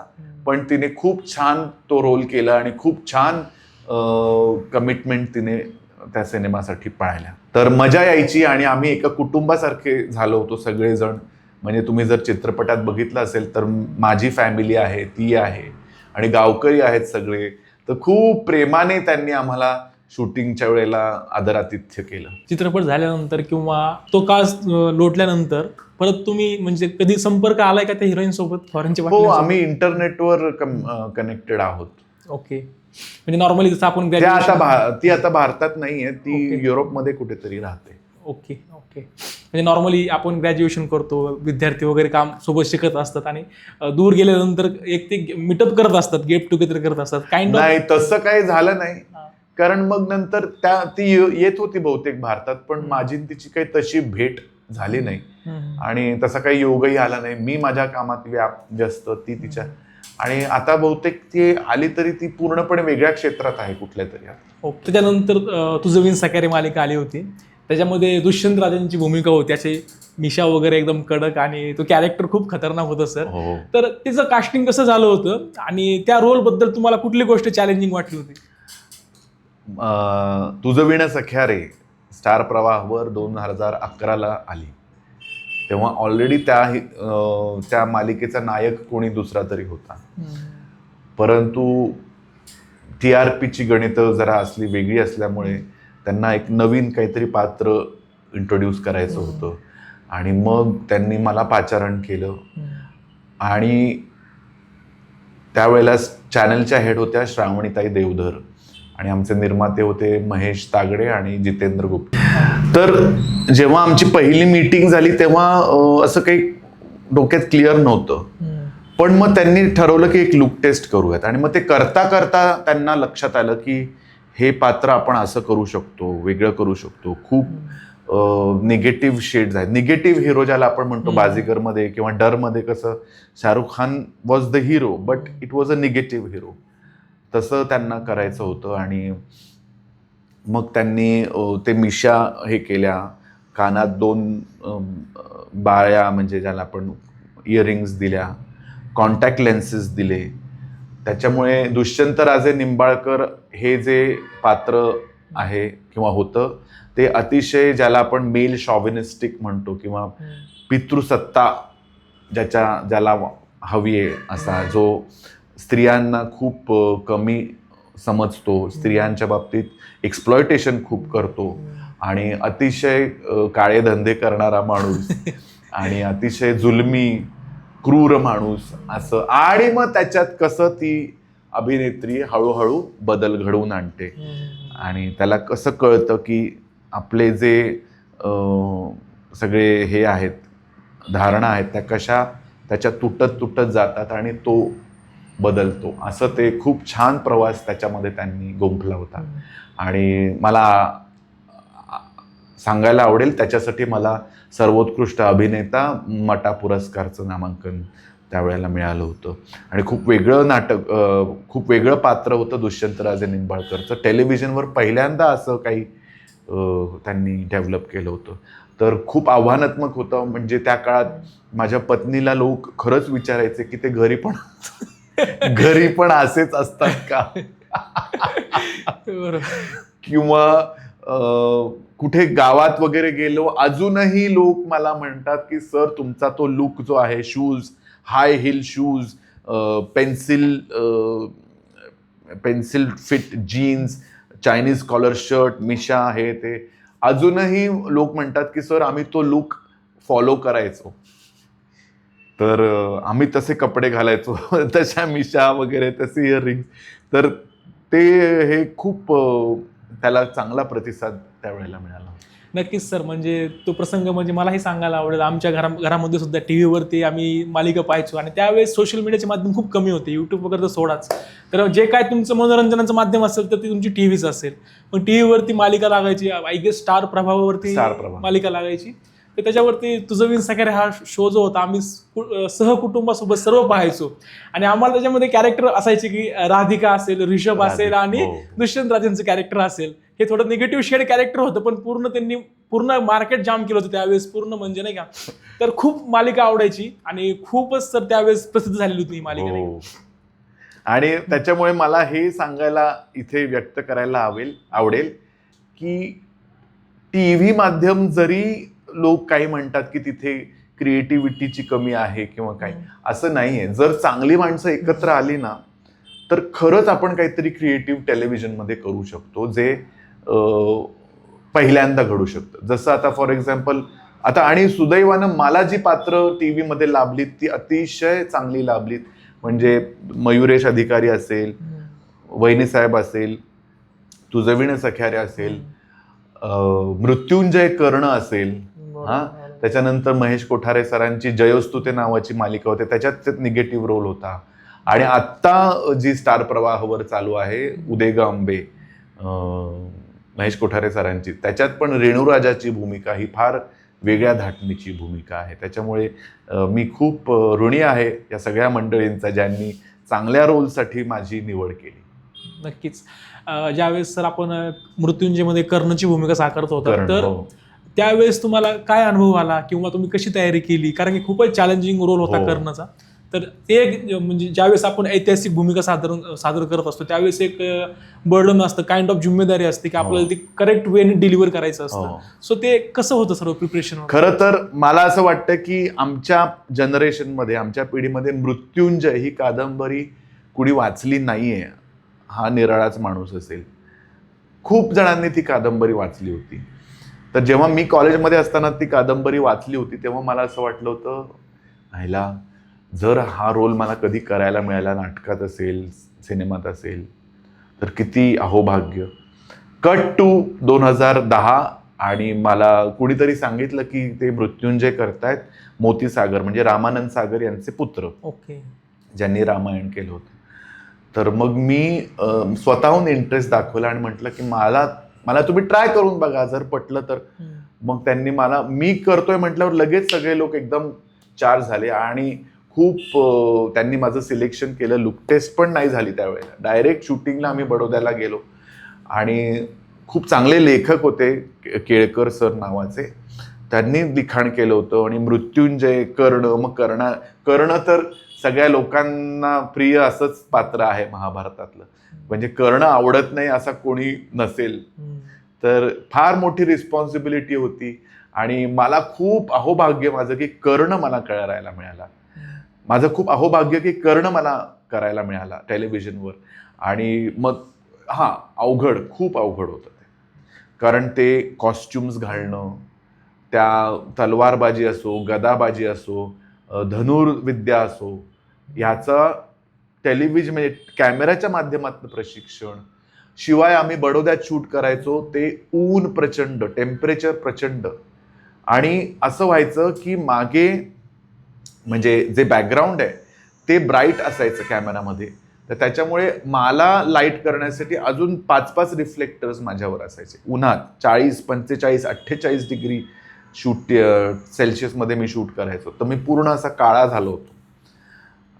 S1: पण तिने खूप छान तो रोल केला आणि खूप छान कमिटमेंट तिने त्या सिनेमासाठी पाळल्या. तर मजा यायची आणि आम्ही एका कुटुंबासारखे झालो होतो सगळेजण. म्हणजे तुम्ही जर चित्रपटात बघितलं असेल तर माझी फॅमिली आहे, ती आहे आणि गावकरी आहेत सगळे. तर खूप प्रेमाने त्यांनी आम्हाला शूटिंगच्या वेळेला आदरातिथ्य केलं.
S2: चित्रपट झाल्यानंतर किंवा तो काळ लोटल्यानंतर परत तुम्ही म्हणजे कधी संपर्क आलाय का त्या हिरोईन सोबत फॉरेनच्या?
S1: हो, आम्ही इंटरनेटवर कनेक्टेड आहोत.
S2: ओके. म्हणजे नॉर्मली जसं आपण
S1: ती आता भारतात नाहीये, ती युरोपमध्ये कुठेतरी राहते.
S2: Okay okay. म्हणजे नॉर्मली आपण ग्रॅज्युएशन करतो, विद्यार्थी वगैरे काम सोबत शिकत असतात आणि दूर गेल्यानंतर एक ते मीटअप करत असतात, गेट टुगेदर करत असतात, काइंड ऑफ.
S1: नाही, तसं काही झालं नाही. कारण मग नंतर ती येत होती बहुतेक भारतात, पण माझी आणि तिची काही तशी भेट झाली नाही आणि तसा काही योगही आला नाही. मी माझ्या कामात व्यस्त, ती तिच्या. आणि आता बहुतेक ती आली तरी ती पूर्णपणे वेगळ्या क्षेत्रात आहे कुठल्या तरी.
S2: त्याच्यानंतर तुझं विण सकारे मालिका आली होती, त्याच्यामध्ये दुष्यंत राजेंची भूमिका होती. असे मिशा वगैरे एकदम कडक आणि तो कॅरेक्टर खूप खतरनाक होतं सर. तर तिचं कास्टिंग कसं झालं होतं आणि त्या रोल बद्दल तुम्हाला कुठली गोष्ट चॅलेंजिंग वाटली होती?
S1: तुझं विण सख्या रे स्टार प्रवाहवर 2011ला आली. तेव्हा ऑलरेडी त्या मालिकेचा नायक कोणी दुसरा तरी होता, परंतु TRPची गणितं जरा वेगळी असल्यामुळे त्यांना एक नवीन काहीतरी पात्र इंट्रोड्यूस करायचं होतं आणि मग त्यांनी मला पाचारण केलं. आणि त्यावेळेला चॅनलच्या हेड होत्या श्रावणीताई देवधर आणि आमचे निर्माते होते महेश तागडे आणि जितेंद्र गुप्ता. तर जेव्हा आमची पहिली मीटिंग झाली तेव्हा असं काही डोक्यात क्लिअर नव्हतं, पण मग त्यांनी ठरवलं की एक लुक टेस्ट करूयात. आणि मग ते करता करता त्यांना लक्षात आलं की हे पात्र आपण असं करू शकतो, वेगळं करू शकतो. खूप निगेटिव्ह शेड्स आहेत. निगेटिव्ह हिरो ज्याला आपण म्हणतो बाजीगरमध्ये किंवा डरमध्ये कसं Shahrukh Khan was the hero but it was a negative hero, तसं त्यांना करायचं होतं. आणि मग त्यांनी ते मिशा हे केल्या, कानात 2 बाळ्या म्हणजे ज्याला आपण इयरिंग्स दिल्या, कॉन्टॅक्ट लेन्सेस दिले. त्याच्यामुळे दुष्यंत राजे निंबाळकर हे जे पात्र आहे किंवा होतं ते अतिशय ज्याला आपण मेल शॉव्हिनिस्टिक म्हणतो किंवा पितृसत्ता ज्याला हवी आहे असा, जो स्त्रियांना खूप कमी समजतो, स्त्रियांच्या बाबतीत एक्सप्लॉयटेशन खूप करतो आणि अतिशय काळे धंदे करणारा माणूस आणि अतिशय जुलमी क्रूर माणूस असं. आणि मग त्याच्यात कसं ती अभिनेत्री हळूहळू बदल घडवून आणते आणि त्याला कसं कळतं की आपले जे सगळे हे आहेत, धारणा आहेत, त्या कशा त्याच्यात तुटत जातात आणि तो बदलतो. असं ते खूप छान प्रवास त्याच्यामध्ये त्यांनी गुंफला होता. आणि मला सांगायला आवडेल त्याच्यासाठी मला सर्वोत्कृष्ट अभिनेता मटा पुरस्कारचं नामांकन त्यावेळेला मिळालं होतं. आणि खूप वेगळं नाटक, खूप वेगळं पात्र होतं दुष्यंतराजे निंबाळकरचं. टेलिव्हिजनवर पहिल्यांदा असं काही त्यांनी डेव्हलप केलं होतं. तर खूप आव्हानात्मक होतं. म्हणजे त्या काळात माझ्या पत्नीला लोक खरंच विचारायचे की ते घरी पण असेच असतात का किंवा कुठे गावात वगैरे गेलो अजूनही लोक मला म्हणतात की सर तुमचा तो लुक जो आहे, shoes, high heel shoes, pencil fit jeans, Chinese collar shirt, मिशा, हे ते अजूनही लोक म्हणतात की सर आम्ही तो लुक फॉलो करायचो. तर आम्ही तसे कपडे घालायचो, तशा मिशा वगैरे, तसे इयरिंग्स. तर ते हे खूप त्याला चांगला प्रतिसाद त्यावेळेला मिळाला.
S2: नक्कीच सर. म्हणजे तो प्रसंग म्हणजे मलाही सांगायला आवडेल. आमच्या घरामध्ये सुद्धा TV वरती आम्ही मालिका पाहायचो आणि त्यावेळेस सोशल मीडियाचे माध्यम खूप कमी होते, यूट्यूब वगैरे तर सोडाच. तर जे काय तुमचं मनोरंजनाचं माध्यम असेल तर ती तुमची TVच असेल. पण TV वरती मालिका लागायची, आय गेस स्टार प्रभावावरती मालिका लागायची. तर त्याच्यावरती तुझं विण सख्या हा शो जो होता आम्ही सहकुटुंबासोबत सर्व पाहायचो आणि आम्हाला त्याच्यामध्ये कॅरेक्टर असायचे की राधिका असेल, ऋषभ असेल आणि दुष्यंत राजेंचं कॅरेक्टर असेल. हे थोडं निगेटिव्ह शेड कॅरेक्टर होतं पण त्यांनी पूर्ण मार्केट जाम केलं होतं त्यावेळेस, पूर्ण म्हणजे नाही का. तर खूप मालिका आवडायची आणि खूपच तर त्यावेळेस प्रसिद्ध झालेली होती ही मालिका.
S1: आणि त्याच्यामुळे मला हे सांगायला इथे व्यक्त करायला आवडेल की TV माध्यम जरी लोक काही म्हणतात की तिथे क्रिएटिव्हिटीची कमी आहे किंवा काय, असं नाहीये. जर चांगली माणसं एकत्र आली ना तर खरंच आपण काहीतरी क्रिएटिव्ह टेलिव्हिजनमध्ये करू शकतो जे पहिल्यांदा घडू शकतं. जसं आता फॉर एक्झाम्पल आता, आणि सुदैवानं मला जी पात्र TV मध्ये लाभलीत ती अतिशय चांगली लाभलीत. म्हणजे मयुरेश अधिकारी असेल, वहिनी साहेब असेल, तुझं विण सख्या रे असेल, मृत्युंजय कर्ण असेल, हा, त्याच्यानंतर महेश कोठारे सरांची जयोस्तुते नावाची मालिका होती, त्याच्यात निगेटिव्ह रोल होता. आणि आत्ता जी स्टार प्रवाहावर चालू आहे उदय ग अंबे, महेश कोठारे सरांची, त्याच्यात पण रेणुराजाची भूमिका ही फार वेगळ्या धाटणीची भूमिका आहे. त्याच्यामुळे मी खूप ऋणी आहे या सगळ्या मंडळींचा ज्यांनी चांगल्या रोलसाठी माझी निवड केली.
S2: नक्कीच. ज्यावेळेस सर आपण मृत्युंजयमध्ये कर्णची भूमिका साकारत होता, तर त्यावेळेस तुम्हाला काय अनुभव आला किंवा तुम्ही कशी तयारी केली? कारण की खूपच चॅलेंजिंग रोल होता कर्णचा. तर ते एक म्हणजे ज्यावेळेस आपण ऐतिहासिक भूमिका सादर करत असतो त्यावेळेस एक बर्डन असतं, काइंड ऑफ जिम्मेदारी असते की आपल्याला ते करेक्ट वेने डिलिव्हर करायचं असतं. सो ते कसं होतं सर्व प्रिपरेशन?
S1: खरं तर मला असं वाटतं की आमच्या जनरेशनमध्ये, आमच्या पिढीमध्ये मृत्युंजय ही कादंबरी कुणी वाचली नाहीये हा निराळाच माणूस असेल. खूप जणांनी ती कादंबरी वाचली होती. तर जेव्हा मी कॉलेजमध्ये असताना ती कादंबरी वाचली होती तेव्हा मला असं वाटलं होतं, ह्याला जर हा रोल मला कधी करायला मिळाला, नाटकात असेल, सिनेमात असेल, तर किती अहोभाग्य. कट टू 2010 आणि मला कुणीतरी सांगितलं की ते मृत्युंजय करतायत मोती सागर, म्हणजे रामानंद सागर यांचे पुत्र, ज्यांनी रामायण केलं होतं. तर मग मी स्वतःहून इंटरेस्ट दाखवला आणि म्हटलं की मला तुम्ही ट्राय करून बघा, जर पटलं तर. मग त्यांनी मी करतोय म्हटल्यावर लगेच सगळे लोक एकदम चार्ज झाले आणि खूप त्यांनी माझं सिलेक्शन केलं. लुक टेस्ट पण नाही झाली त्यावेळेला, डायरेक्ट शूटिंगला आम्ही बडोद्याला गेलो आणि खूप चांगले लेखक होते, केळकर सर नावाचे, त्यांनी लिखाण केलं होतं. आणि मृत्युंजय, कर्ण, मग कर्ण तर सगळ्या लोकांना प्रिय असंच पात्र आहे महाभारतातलं, म्हणजे कर्ण आवडत नाही असा कोणी नसेल. तर फार मोठी रिस्पॉन्सिबिलिटी होती आणि मला खूप अहोभाग्य माझं की कर्ण मला करायला मिळाला. माझं खूप अहोभाग्य की कर्ण मला करायला मिळाला टेलिव्हिजनवर. आणि मग खूप अवघड होतं ते, कारण ते कॉस्ट्युम्स घालणं, त्या तलवारबाजी असो, गदाबाजी असो, धनुर्विद्या असो, ह्याचं टेलिव्हिजन म्हणजे कॅमेऱ्याच्या माध्यमातून प्रशिक्षण. शिवाय आम्ही बडोद्यात शूट करायचो, ते ऊन प्रचंड, टेम्परेचर प्रचंड, आणि असं व्हायचं की मागे म्हणजे जे बॅकग्राऊंड आहे ते ब्राईट असायचं कॅमेरामध्ये, तर त्याच्यामुळे मला लाईट करण्यासाठी अजून 5-5 रिफ्लेक्टर्स माझ्यावर असायचे. उन्हात 40, 45, 48 डिग्री सेल्सिअसमध्ये मी शूट करायचो, तर मी पूर्ण असा काळा झालो होतो.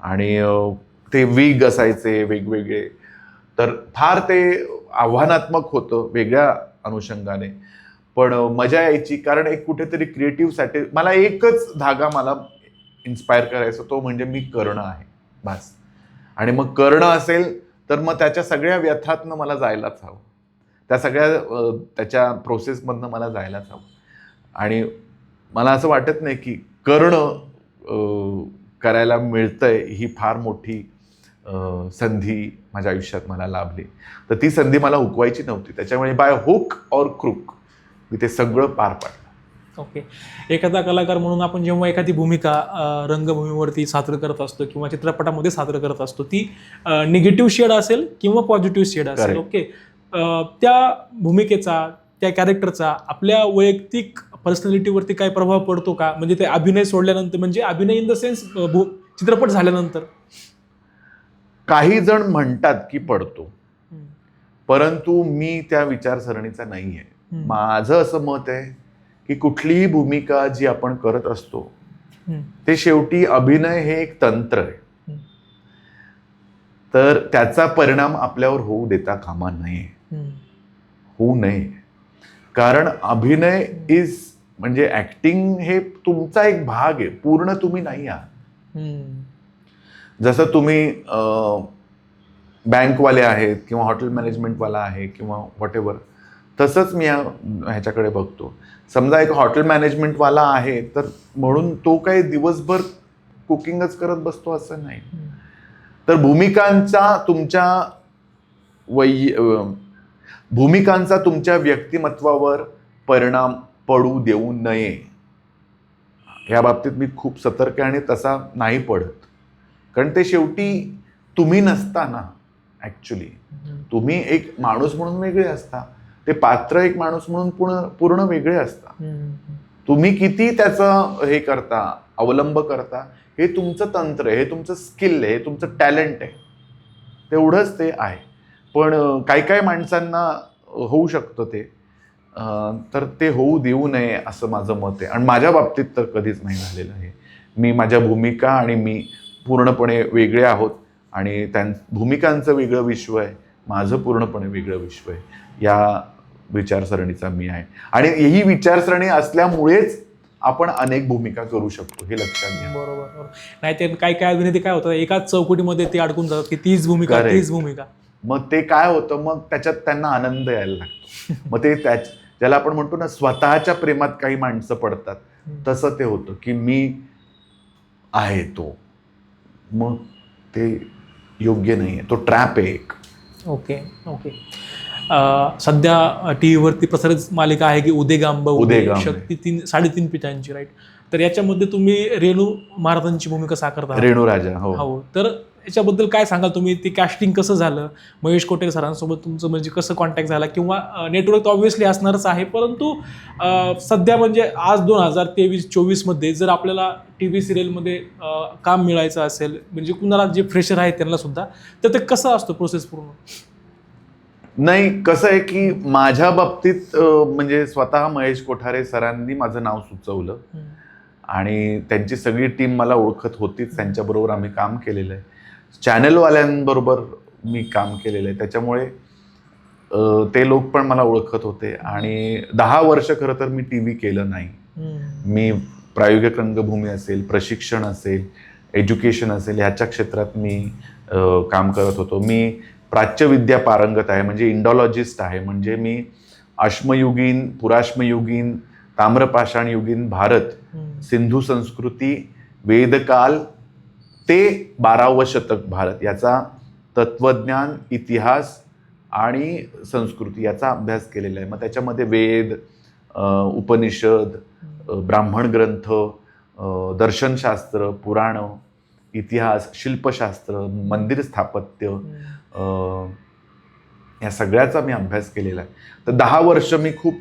S1: आणि ते विग असायचे वेगवेगळे, तर फार ते आव्हानात्मक होतं वेगळ्या अनुषंगाने, पण मजा यायची. कारण एक कुठेतरी क्रिएटिव्ह मला एकच धागा मला इन्स्पायर करायचा, तो म्हणजे मी कर्ण आहे बस. आणि मग कर्ण असेल तर मग त्याच्या सगळ्या व्यथातनं मला जायलाच हवं, त्या सगळ्या त्याच्या प्रोसेसमधनं मला जायलाच हवं. आणि मला असं वाटत नाही की कर्ण करायला मिळतंय ही फार मोठी संधी माझ्या आयुष्यात मला लाभली. तर ती संधी मला हुकवायची नव्हती, त्याच्यामुळे बाय हुक और क्रूक मी ते सगळं पार पाडलं.
S2: ओके. एखादा कलाकार म्हणून आपण जेव्हा एखादी भूमिका रंगभूमीवरती सादर करत असतो किंवा चित्रपटामध्ये सादर करत असतो, ती निगेटिव्ह शेड असेल किंवा पॉझिटिव्ह शेड असेल, ओके, त्या भूमिकेचा, त्या कॅरेक्टरचा आपल्या वैयक्तिक पर्सनॅलिटीवरती काय प्रभाव पडतो का? म्हणजे ते अभिनय सोडल्यानंतर, म्हणजे अभिनय इन द सेन्स चित्रपट झाल्यानंतर.
S1: काही जण म्हणतात की पडतो, परंतु मी त्या विचारसरणीचा नाही आहे. माझं असं मत आहे की कुठलीही भूमिका जी आपण करत असतो ते शेवटी अभिनय हे एक तंत्र आहे, तर त्याचा परिणाम आपल्यावर होऊ देता कामा नये, होऊ नये. कारण अभिनय म्हणजे ऍक्टिंग हे तुमचा एक भाग आहे, पूर्ण तुम्ही नाही आहात. जसं तुम्ही बँकवाले आहेत किंवा हॉटेल मॅनेजमेंटवाला आहे किंवा व्हॉटेवर, तसंच मी ह्याच्याकडे बघतो. समजा एक हॉटेल मॅनेजमेंटवाला आहे तर म्हणून तो काही दिवसभर कुकिंगच करत बसतो असं नाही. तर भूमिकांचा तुमच्या व्यक्तिमत्वावर परिणाम पडू देऊ नये, या बाबतीत मी खूप सतर्क आहे आणि तसा नाही पडत. कारण ते शेवटी तुम्ही नसता ना, ऍक्च्युली तुम्ही एक माणूस म्हणून वेगळे असता, ते पात्र एक माणूस म्हणून पूर्ण वेगळे असतात. तुम्ही किती त्याचं हे करता, अवलंब करता, हे तुमचं तंत्र आहे, हे तुमचं स्किल आहे, हे तुमचं टॅलेंट आहे, तेवढंच ते आहे. पण काही माणसांना होऊ शकतं ते, तर ते होऊ देऊ नये असं माझं मत आहे. आणि माझ्या बाबतीत तर कधीच नाही झालेलं आहे. मी माझ्या भूमिका आणि मी पूर्णपणे वेगळे आहोत आणि भूमिकांचं वेगळं विश्व आहे, माझं पूर्णपणे वेगळं विश्व आहे. या विचारसरणीचा मी आहे आणि ही विचारसरणी असल्यामुळेच आपण अनेक भूमिका करू शकतो, हे लक्षात घ्या.
S2: बरोबर. नाही ते काय अभिनेते काय होतं, एकाच चौकटीमध्ये ते अडकून जातात की तीच भूमिका.
S1: मग ते काय होतं, मग त्याच्यात त्यांना आनंद यायला लागतो. मग ते ज्याला आपण म्हणतो ना, स्वतःच्या प्रेमात काही माणसं पडतात, तसं ते होतं की मी आहे तो. मग ते योग्य नाही आहे, तो ट्रॅप आहे एक.
S2: ओके. सध्या टी व्हीवरती प्रसारित मालिका आहे की उदेगांब शक्ती 3.5 पिठांची, राईट? तर याच्यामध्ये तुम्ही रेणू महाराजांची भूमिका साकारता,
S1: रेणू राजा. हो.
S2: तर याच्याबद्दल काय सांगाल तुम्ही? ते कास्टिंग कसं झालं? महेश कोटेकर सरांसोबत तुमचं म्हणजे कसं कॉन्टॅक्ट झाला? किंवा नेटवर्क तर ऑब्व्हियसली असणारच आहे, परंतु सध्या म्हणजे आज 2023-24 मध्ये जर आपल्याला TV सिरियलमध्ये काम मिळायचं असेल, म्हणजे कुणाला जे फ्रेशर आहेत त्यांना सुद्धा, तर ते कसं असतं प्रोसेस पूर्ण?
S1: नाही, कसं आहे की माझ्या बाबतीत म्हणजे स्वतः महेश कोठारे सरांनी माझं नाव सुचवलं आणि त्यांची सगळी टीम मला ओळखत होतीच. त्यांच्याबरोबर आम्ही काम केलेलं आहे, चॅनलवाल्यांबरोबर मी काम केलेलं आहे, त्याच्यामुळे ते लोक पण मला ओळखत होते. आणि 10 वर्ष खरं तर मी TV केलं नाही. मी प्रायोगिक रंगभूमी असेल, प्रशिक्षण असेल, एज्युकेशन असेल, ह्याच्या क्षेत्रात मी काम करत होतो. मी प्राच्यविद्या पारंगत आहे, म्हणजे इंडॉलॉजिस्ट आहे. म्हणजे मी अश्मयुगीन, पुराश्मयुगीन, ताम्रपाषाण युगीन भारत, सिंधू संस्कृती, वेदकाल ते 12वं शतक भारत याचा तत्वज्ञान, इतिहास आणि संस्कृती याचा अभ्यास केलेला आहे. मग त्याच्यामध्ये वेद, उपनिषद, ब्राह्मण ग्रंथ, दर्शनशास्त्र, पुराण, इतिहास, शिल्पशास्त्र, मंदिर स्थापत्य, या सगळ्याचा मी अभ्यास केलेला आहे. तर 10 वर्ष मी खूप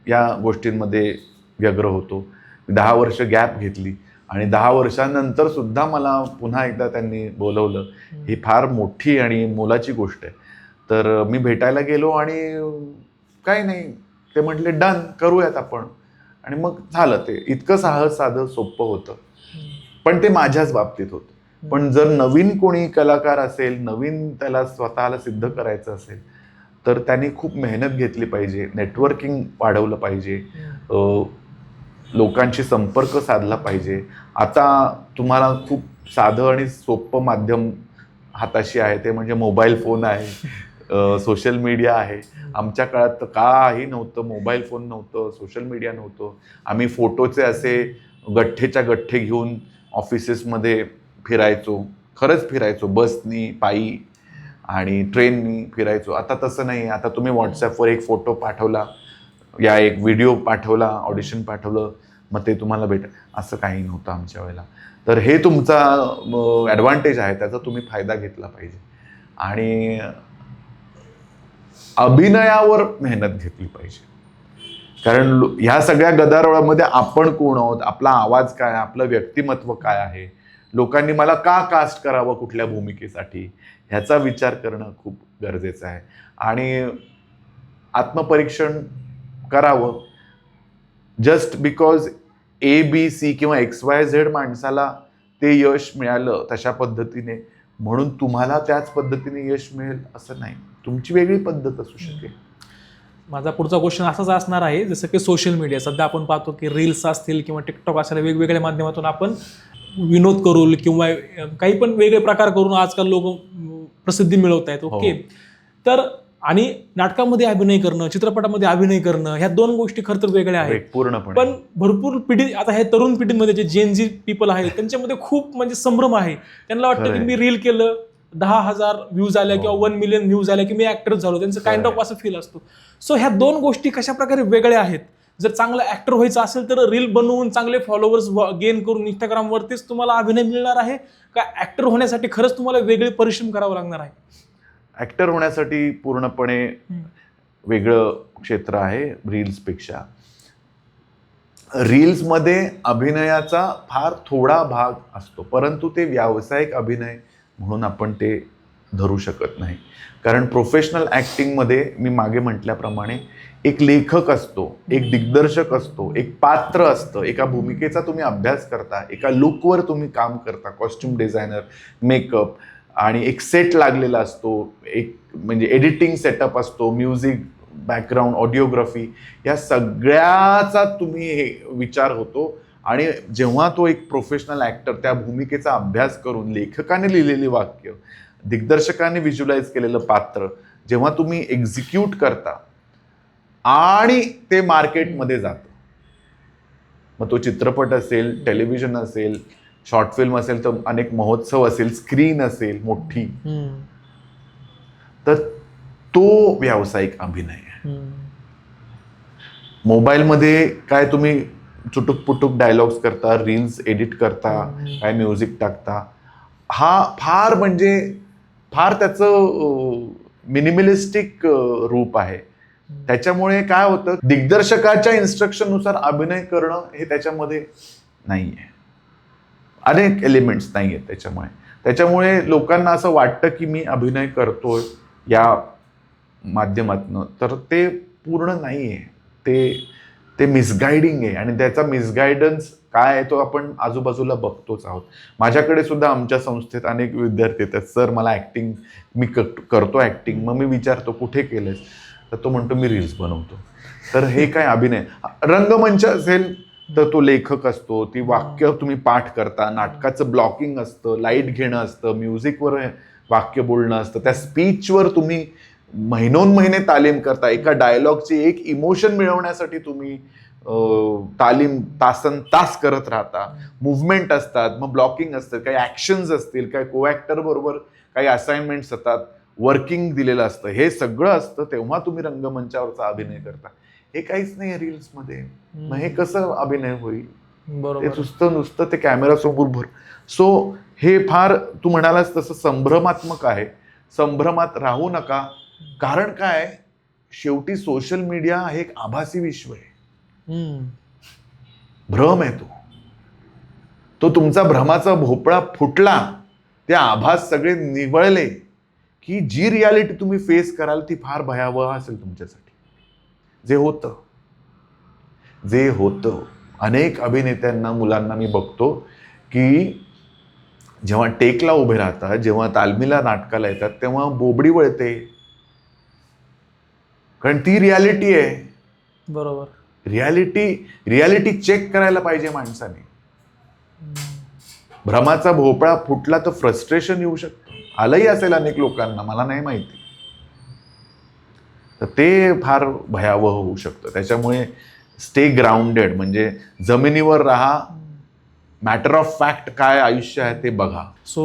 S1: या गोष्टींमध्ये व्यग्र होतो. 10 वर्ष गॅप घेतली आणि 10 वर्षांनंतर सुद्धा मला पुन्हा एकदा त्यांनी बोलवलं. ही फार मोठी आणि मोलाची गोष्ट आहे. तर मी भेटायला गेलो आणि काही नाही, ते म्हटले डन, करूयात आपण. आणि मग झालं. ते इतकं साधं सोपं होतं, पण ते माझ्याच बाबतीत होतं. पण जर नवीन कोणी कलाकार असेल, नवीन त्याला स्वतःला सिद्ध करायचं असेल, तर त्यांनी खूप मेहनत घेतली पाहिजे, नेटवर्किंग वाढवलं पाहिजे, लोकांशी संपर्क साधला पाहिजे. आता तुम्हाला खूप साधं आणि सोपं माध्यम हाताशी आहे, ते म्हणजे मोबाईल फोन आहे, सोशल मीडिया आहे. आमच्या काळात तर काही नव्हतं, मोबाईल फोन नव्हतं, सोशल मीडिया नव्हतं. आम्ही फोटोचे असे गठ्ठेच्या गठ्ठे घेऊन ऑफिसेसमध्ये फिरायचो, खरंच फिरायचो, बसनी, पायी आणि ट्रेननी फिरायचो. आता तसं नाही. आता तुम्ही व्हॉट्सॲपवर एक फोटो पाठवला या एक व्हिडिओ पाठवला, ऑडिशन पाठवलं, मग ते तुम्हाला असं काही नव्हतं आमच्या वेळेला. तर हे तुमचा ॲडव्हान्टेज आहे, त्याचा तुम्ही फायदा घेतला पाहिजे. आणि अभिनयावर मेहनत घेतली पाहिजे, कारण ह्या सगळ्या गदारोळामध्ये आपण कोण आहोत, आपला आवाज काय, आपलं व्यक्तिमत्व काय आहे, लोकांनी मला का कास्ट करावं कुठल्या भूमिकेसाठी, ह्याचा विचार करणं खूप गरजेचं आहे. आणि आत्मपरीक्षण करावं. जस्ट बिकॉज ABC किंवा XYZ माणसाला ते यश मिळालं तशा पद्धतीने, म्हणून तुम्हाला त्याच पद्धतीने यश मिळेल असं नाही. तुमची वेगळी पद्धत असू शकेल.
S2: माझा पुढचा क्वेश्चन असाच असणार आहे, जसं की सोशल मीडिया सध्या आपण पाहतो की रील्स असतील किंवा टिकटॉक असेल, वेगवेगळ्या माध्यमातून आपण विनोद करून किंवा काही पण वेगळे प्रकार करून आजकाल लोक प्रसिद्धी मिळवत आहेत. ओके. तर आणि नाटकामध्ये अभिनय करणं, चित्रपटामध्ये अभिनय करणं, ह्या दोन गोष्टी खरं तर वेगळ्या आहेत
S1: पूर्णपणे.
S2: पण भरपूर पिढी, आता हे तरुण पिढीमध्ये जे जेनझी पीपल आहेत त्यांच्यामध्ये खूप म्हणजे संभ्रम आहे. त्यांना वाटतं की मी रील केलं, 10,000 व्ह्यूज आल्या किंवा 1 मिलियन व्ह्यूज आल्या की मी ऍक्टर झालो, त्यांचं काइंड ऑफ असं फील असतो. सो ह्या दोन गोष्टी कशा प्रकारे वेगळ्या आहेत? जर चांगलं ऍक्टर व्हायचं असेल तर रील बनवून चांगले फॉलोअर्स गेन करून इंस्टाग्रामवरतीच तुम्हाला अभिनय मिळणार आहे, का ऍक्टर होण्यासाठी खरंच तुम्हाला वेगळे परिश्रम करावं लागणार आहे?
S1: ऍक्टर होण्यासाठी पूर्णपणे वेगळं क्षेत्र आहे रील्सपेक्षा. रील्समध्ये अभिनयाचा फार थोडा भाग असतो, परंतु ते व्यावसायिक अभिनय म्हणून आपण ते धरू शकत नाही. कारण प्रोफेशनल ॲक्टिंगमध्ये मी मागे म्हटल्याप्रमाणे एक लेखक असतो, एक दिग्दर्शक असतो, एक पात्र असतं, एका भूमिकेचा तुम्ही अभ्यास करता, एका लुकवर तुम्ही काम करता, कॉस्ट्युम डिझायनर, मेकअप, आणि एक सेट लागलेला असतो, एक म्हणजे एडिटिंग सेटअप असतो, म्युझिक, बॅकग्राऊंड, ऑडिओग्राफी, या सगळ्याचा तुम्ही हे विचार होतो. आणि जेव्हा तो एक प्रोफेशनल ॲक्टर त्या भूमिकेचा अभ्यास करून लेखकाने लिहिलेली वाक्य, दिग्दर्शकाने व्हिज्युअलाइज केलेलं पात्र जेव्हा तुम्ही एक्झिक्यूट करता आणि ते मार्केटमध्ये जातं, मग तो चित्रपट असेल, टेलिव्हिजन असेल, शॉर्ट फिल्म असेल, तर अनेक महोत्सव असेल, स्क्रीन असेल मोठी, तर तो व्यावसायिक अभिनय आहे. मोबाईलमध्ये काय तुम्ही चुटुक पुटुक डायलॉग्स करता, रील्स एडिट करता, काय म्युझिक टाकता, हा फार त्याचं मिनिमलिस्टिक रूप आहे. त्याच्यामुळे काय होतं, दिग्दर्शकाच्या इन्स्ट्रक्शननुसार अभिनय करणं हे त्याच्यामध्ये नाही आहे, अनेक एलिमेंट्स नाही आहेत त्याच्यामुळे लोकांना असं वाटतं की मी अभिनय करतोय या माध्यमातनं, तर ते पूर्ण नाही आहे, ते मिसगायडिंग आहे. आणि त्याचा मिसगायडन्स काय आहे तो आपण आजूबाजूला बघतोच आहोत. माझ्याकडे सुद्धा आमच्या संस्थेत अनेक विद्यार्थी येतात, सर मला ॲक्टिंग, मी करतो ॲक्टिंग. मग मी विचारतो कुठे केलंस, तर तो म्हणतो मी रील्स बनवतो. तर हे काय अभिनय? रंगमंच असेल तर तो लेखक असतो, ती वाक्य तुम्ही पाठ करता, नाटकाचं ब्लॉकिंग असतं, लाईट घेणं असतं, म्युझिकवर वाक्य बोलणं असतं, त्या स्पीचवर तुम्ही महिनोन्महिने तालीम करता, एका डायलॉगची एक इमोशन मिळवण्यासाठी तुम्ही तालीम तासन तास करत राहता, मुवमेंट असतात, मग ब्लॉकिंग असतं, काही ॲक्शन्स असतील, काही को ॲक्टर बरोबर काही असाइनमेंट्स असतात, वर्किंग दिलेलं असतं, हे सगळं असतं, तेव्हा तुम्ही रंगमंचावरचा अभिनय करता. हे काहीच नाही रील्समध्ये. मग हे कसं अभिनय होईल? ते नुसतं ते कॅमेरासमोर सो हे फार, तू म्हणालास तसं संभ्रमात्मक आहे. संभ्रमात राहू नका. कारण काय, शेवटी सोशल मीडिया हे एक आभासी विश्व आहे, भ्रम आहे तो तुमचा भ्रमाचा भोपळा फुटला, ते आभास सगळे निवळले की जी रियालिटी तुम्ही फेस कराल ती फार भयावह असेल तुमच्यासाठी. जे होतं अनेक अभिनेत्यांना, मुलांना मी बघतो की जेव्हा टेकला उभे राहतात, जेव्हा तालमीला नाटकाला येतात, तेव्हा बोबडी वळते, कारण ती रियालिटी आहे.
S2: बरोबर.
S1: रियालिटी चेक करायला पाहिजे माणसाने. भ्रमाचा भोपळा फुटला तर फ्रस्ट्रेशन येऊ शकतं, आलंही असेल अनेक लोकांना, मला नाही माहिती. तर ते फार भयावह होऊ शकतं. त्याच्यामुळे स्टे ग्राउंडेड, म्हणजे जमिनीवर राहा, मॅटर ऑफ फॅक्ट काय आयुष्य आहे ते बघा.
S2: सो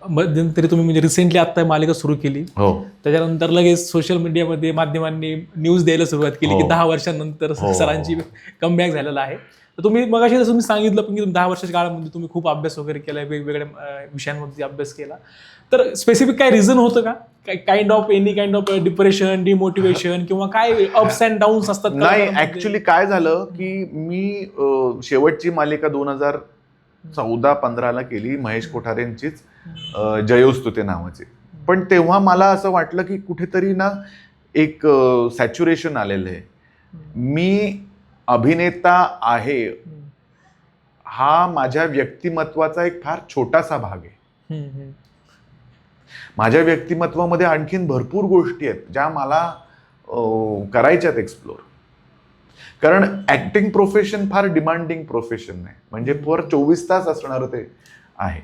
S2: मध्यंतरी तुम्ही म्हणजे रिसेंटली आता मालिका सुरू केली,
S1: हो,
S2: त्याच्यानंतर लगेच सोशल मीडियामध्ये माध्यमांनी न्यूज द्यायला सुरुवात केली की 10 वर्षांनंतर सरांची कमबॅक झालेला आहे. तर तुम्ही मगाशी जसं तुम्ही सांगितलं पण की 10 वर्षाच्या काळामध्ये तुम्ही खूप अभ्यास वगैरे केला, वेगवेगळ्या विषयांमध्ये अभ्यास केला, तर स्पेसिफिक काय रिझन होतं का? काइंड ऑफ डिप्रेशन, डिमोटिवेशन किंवा काय अप्स अँड डाऊन्स असतात?
S1: नाही, ऍक्च्युली काय झालं की मी शेवटची मालिका 2014-15 केली, महेश कोठारेंचीच, जयोस्तुते नावाची. पण तेव्हा मला असं वाटलं की कुठेतरी ना एक सॅच्युरेशन आलेलं आहे. मी अभिनेता आहे हा माझ्या व्यक्तिमत्वाचा एक फार छोटासा भाग आहे. माझ्या व्यक्तिमत्वामध्ये आणखीन भरपूर गोष्टी आहेत ज्या मला करायच्यात एक्सप्लोर. कारण ॲक्टिंग प्रोफेशन फार डिमांडिंग प्रोफेशन आहे, म्हणजे पर 24 तास असणारं ते आहे.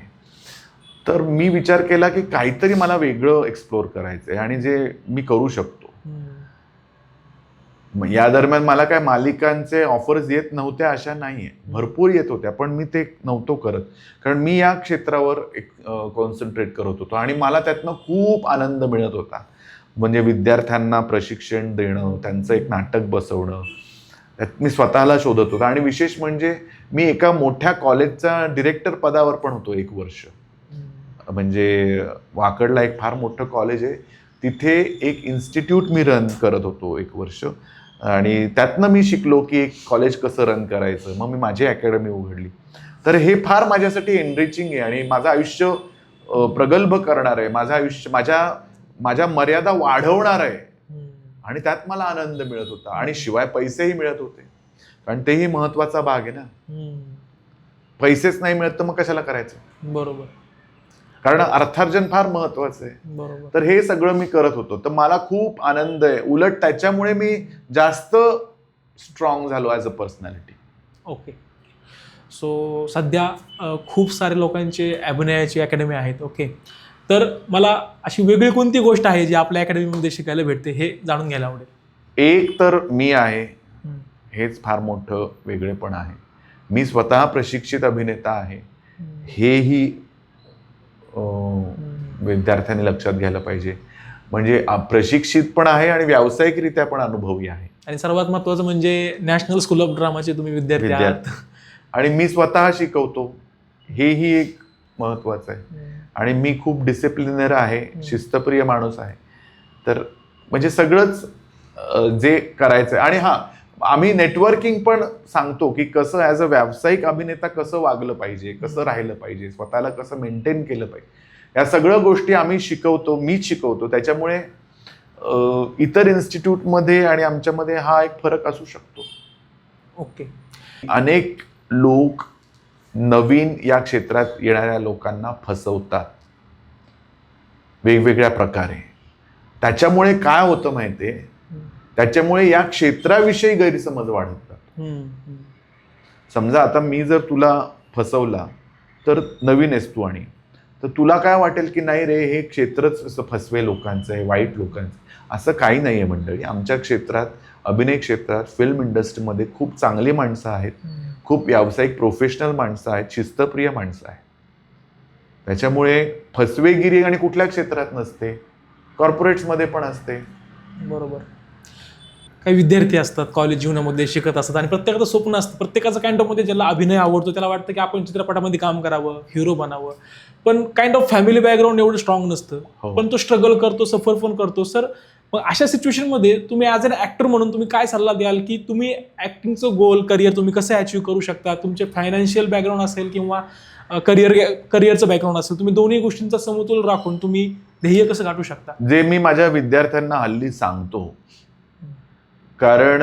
S1: तर मी विचार केला की काहीतरी मला वेगळं एक्सप्लोर करायचं आहे आणि जे मी करू शकतो. या दरम्यान मला काय मालिकांचे ऑफर्स येत नव्हत्या अशा नाहीये, भरपूर येत होत्या, पण मी ते नव्हतो करत, कारण मी या क्षेत्रावर एक कॉन्सन्ट्रेट करत होतो आणि मला त्यातनं खूप आनंद मिळत होता. म्हणजे विद्यार्थ्यांना प्रशिक्षण देणं, त्यांचं एक नाटक बसवणं, त्यात मी स्वतःला शोधत होतो. आणि विशेष म्हणजे मी एका मोठ्या कॉलेजचा डिरेक्टर पदावर पण होतो 1 वर्ष. म्हणजे वाकडला एक फार मोठं कॉलेज आहे, तिथे एक इन्स्टिट्यूट मी रन करत होतो 1 वर्ष, आणि त्यातनं मी शिकलो की एक कॉलेज कसं रन करायचं. मग मी माझी अकॅडमी उघडली. तर हे फार माझ्यासाठी एनरिचिंग आहे आणि माझं आयुष्य प्रगल्भ करणार आहे, माझं आयुष्य माझ्या मर्यादा वाढवणार आहे, आणि त्यात मला आनंद मिळत होता आणि शिवाय पैसेही मिळत होते, कारण तेही महत्वाचा भाग आहे ना. पैसेच नाही मिळत तर मग कशाला करायचं.
S2: बरोबर.
S1: कारण अर्थार्जन फार महत्वाचं आहे.
S2: बरोबर.
S1: तर हे सगळं मी करत होतो. तर मला खूप आनंद आहे. उलट त्याच्यामुळे मी जास्त स्ट्रॉंग झालो as a personality.
S2: Okay. So सध्या खूप सारे लोकांचे अभिनयाची अकॅडमी आहेत. ओके. तर मला अशी वेगळी कोणती गोष्ट आहे जी आपल्या अकॅडमीमध्ये शिकायला भेटते हे जाणून घ्यायला आवडेल.
S1: एक तर मी आहे, हेच फार मोठं वेगळेपण आहे. मी स्वतः प्रशिक्षित अभिनेता आहे, हेही विद्यार्थ्यांनी लक्षात घ्यायला पाहिजे. म्हणजे प्रशिक्षित पण आहे आणि व्यावसायिकरित्या पण अनुभवी आहे.
S2: आणि सर्वात महत्त्वाचं म्हणजे नॅशनल स्कूल ऑफ ड्रामाचे तुम्ही विद्यार्थी आहात.
S1: आणि मी स्वतः शिकवतो, हेही एक महत्वाचं आहे. आणि मी खूप डिसिप्लिनर आहे, शिस्तप्रिय माणूस आहे. तर म्हणजे सगळंच जे करायचं आहे. आणि हां, आम्ही नेटवर्किंग पण सांगतो की कसं ॲज अ व्यावसायिक अभिनेता कसं वागलं पाहिजे, कसं राहिलं पाहिजे, स्वतःला कसं मेंटेन केलं पाहिजे, या सगळ्या गोष्टी आम्ही शिकवतो, मीच शिकवतो. त्याच्यामुळे इतर इन्स्टिट्यूटमध्ये आणि आमच्यामध्ये हा एक फरक असू शकतो.
S2: ओके.
S1: अनेक लोक नवीन या क्षेत्रात येणाऱ्या लोकांना फसवतात वेगवेगळ्या प्रकारे. त्याच्यामुळे काय होतं माहितीये, त्याच्यामुळे या क्षेत्राविषयी गैरसमज वाढतात. समजा आता मी जर तुला फसवला, तर नवीन आहेस तू, आणि तर तुला काय वाटेल की नाही रे, हे क्षेत्रच असं फसवे लोकांचं आहे, वाईट लोकांचं. असं काही नाही आहे मंडळी. आमच्या क्षेत्रात, अभिनय क्षेत्रात, फिल्म इंडस्ट्रीमध्ये खूप चांगली माणसं आहेत, खूप व्यावसायिक प्रोफेशनल माणसं आहेत, शिस्तप्रिय माणसं आहेत. त्याच्यामुळे फसवेगिरी आणि कुठल्या क्षेत्रात नसते, कॉर्पोरेट्समध्ये पण असते.
S2: बरोबर. काही विद्यार्थी असतात कॉलेज जीवनामध्ये शिकत असतात आणि प्रत्येकाचं स्वप्न असतं, प्रत्येकाचं काइंड ऑफ मध्ये ज्याला अभिनय आवडतो त्याला वाटतं की आपण चित्रपटामध्ये काम करावं, हिरो बनावं. पण काइंड ऑफ फॅमिली बॅकग्राऊंड एवढं स्ट्रॉंग नसतं, पण तो स्ट्रगल करतो, सफर पण करतो. सर, मग अशा सिच्युएशनमध्ये तुम्ही ॲज अन ॲक्टर म्हणून तुम्ही काय सल्ला द्याल की तुम्ही ॲक्टिंगचं गोल, करिअर तुम्ही कसं अचीव्ह करू शकता? तुमचे फायनान्शियल बॅकग्राऊंड असेल किंवा करिअरचं बॅकग्राऊंड असेल, तुम्ही दोन्ही गोष्टींचा समतोल राखून तुम्ही ध्येय कसं गाठू शकता?
S1: जे मी माझ्या विद्यार्थ्यांना हल्ली सांगतो, कारण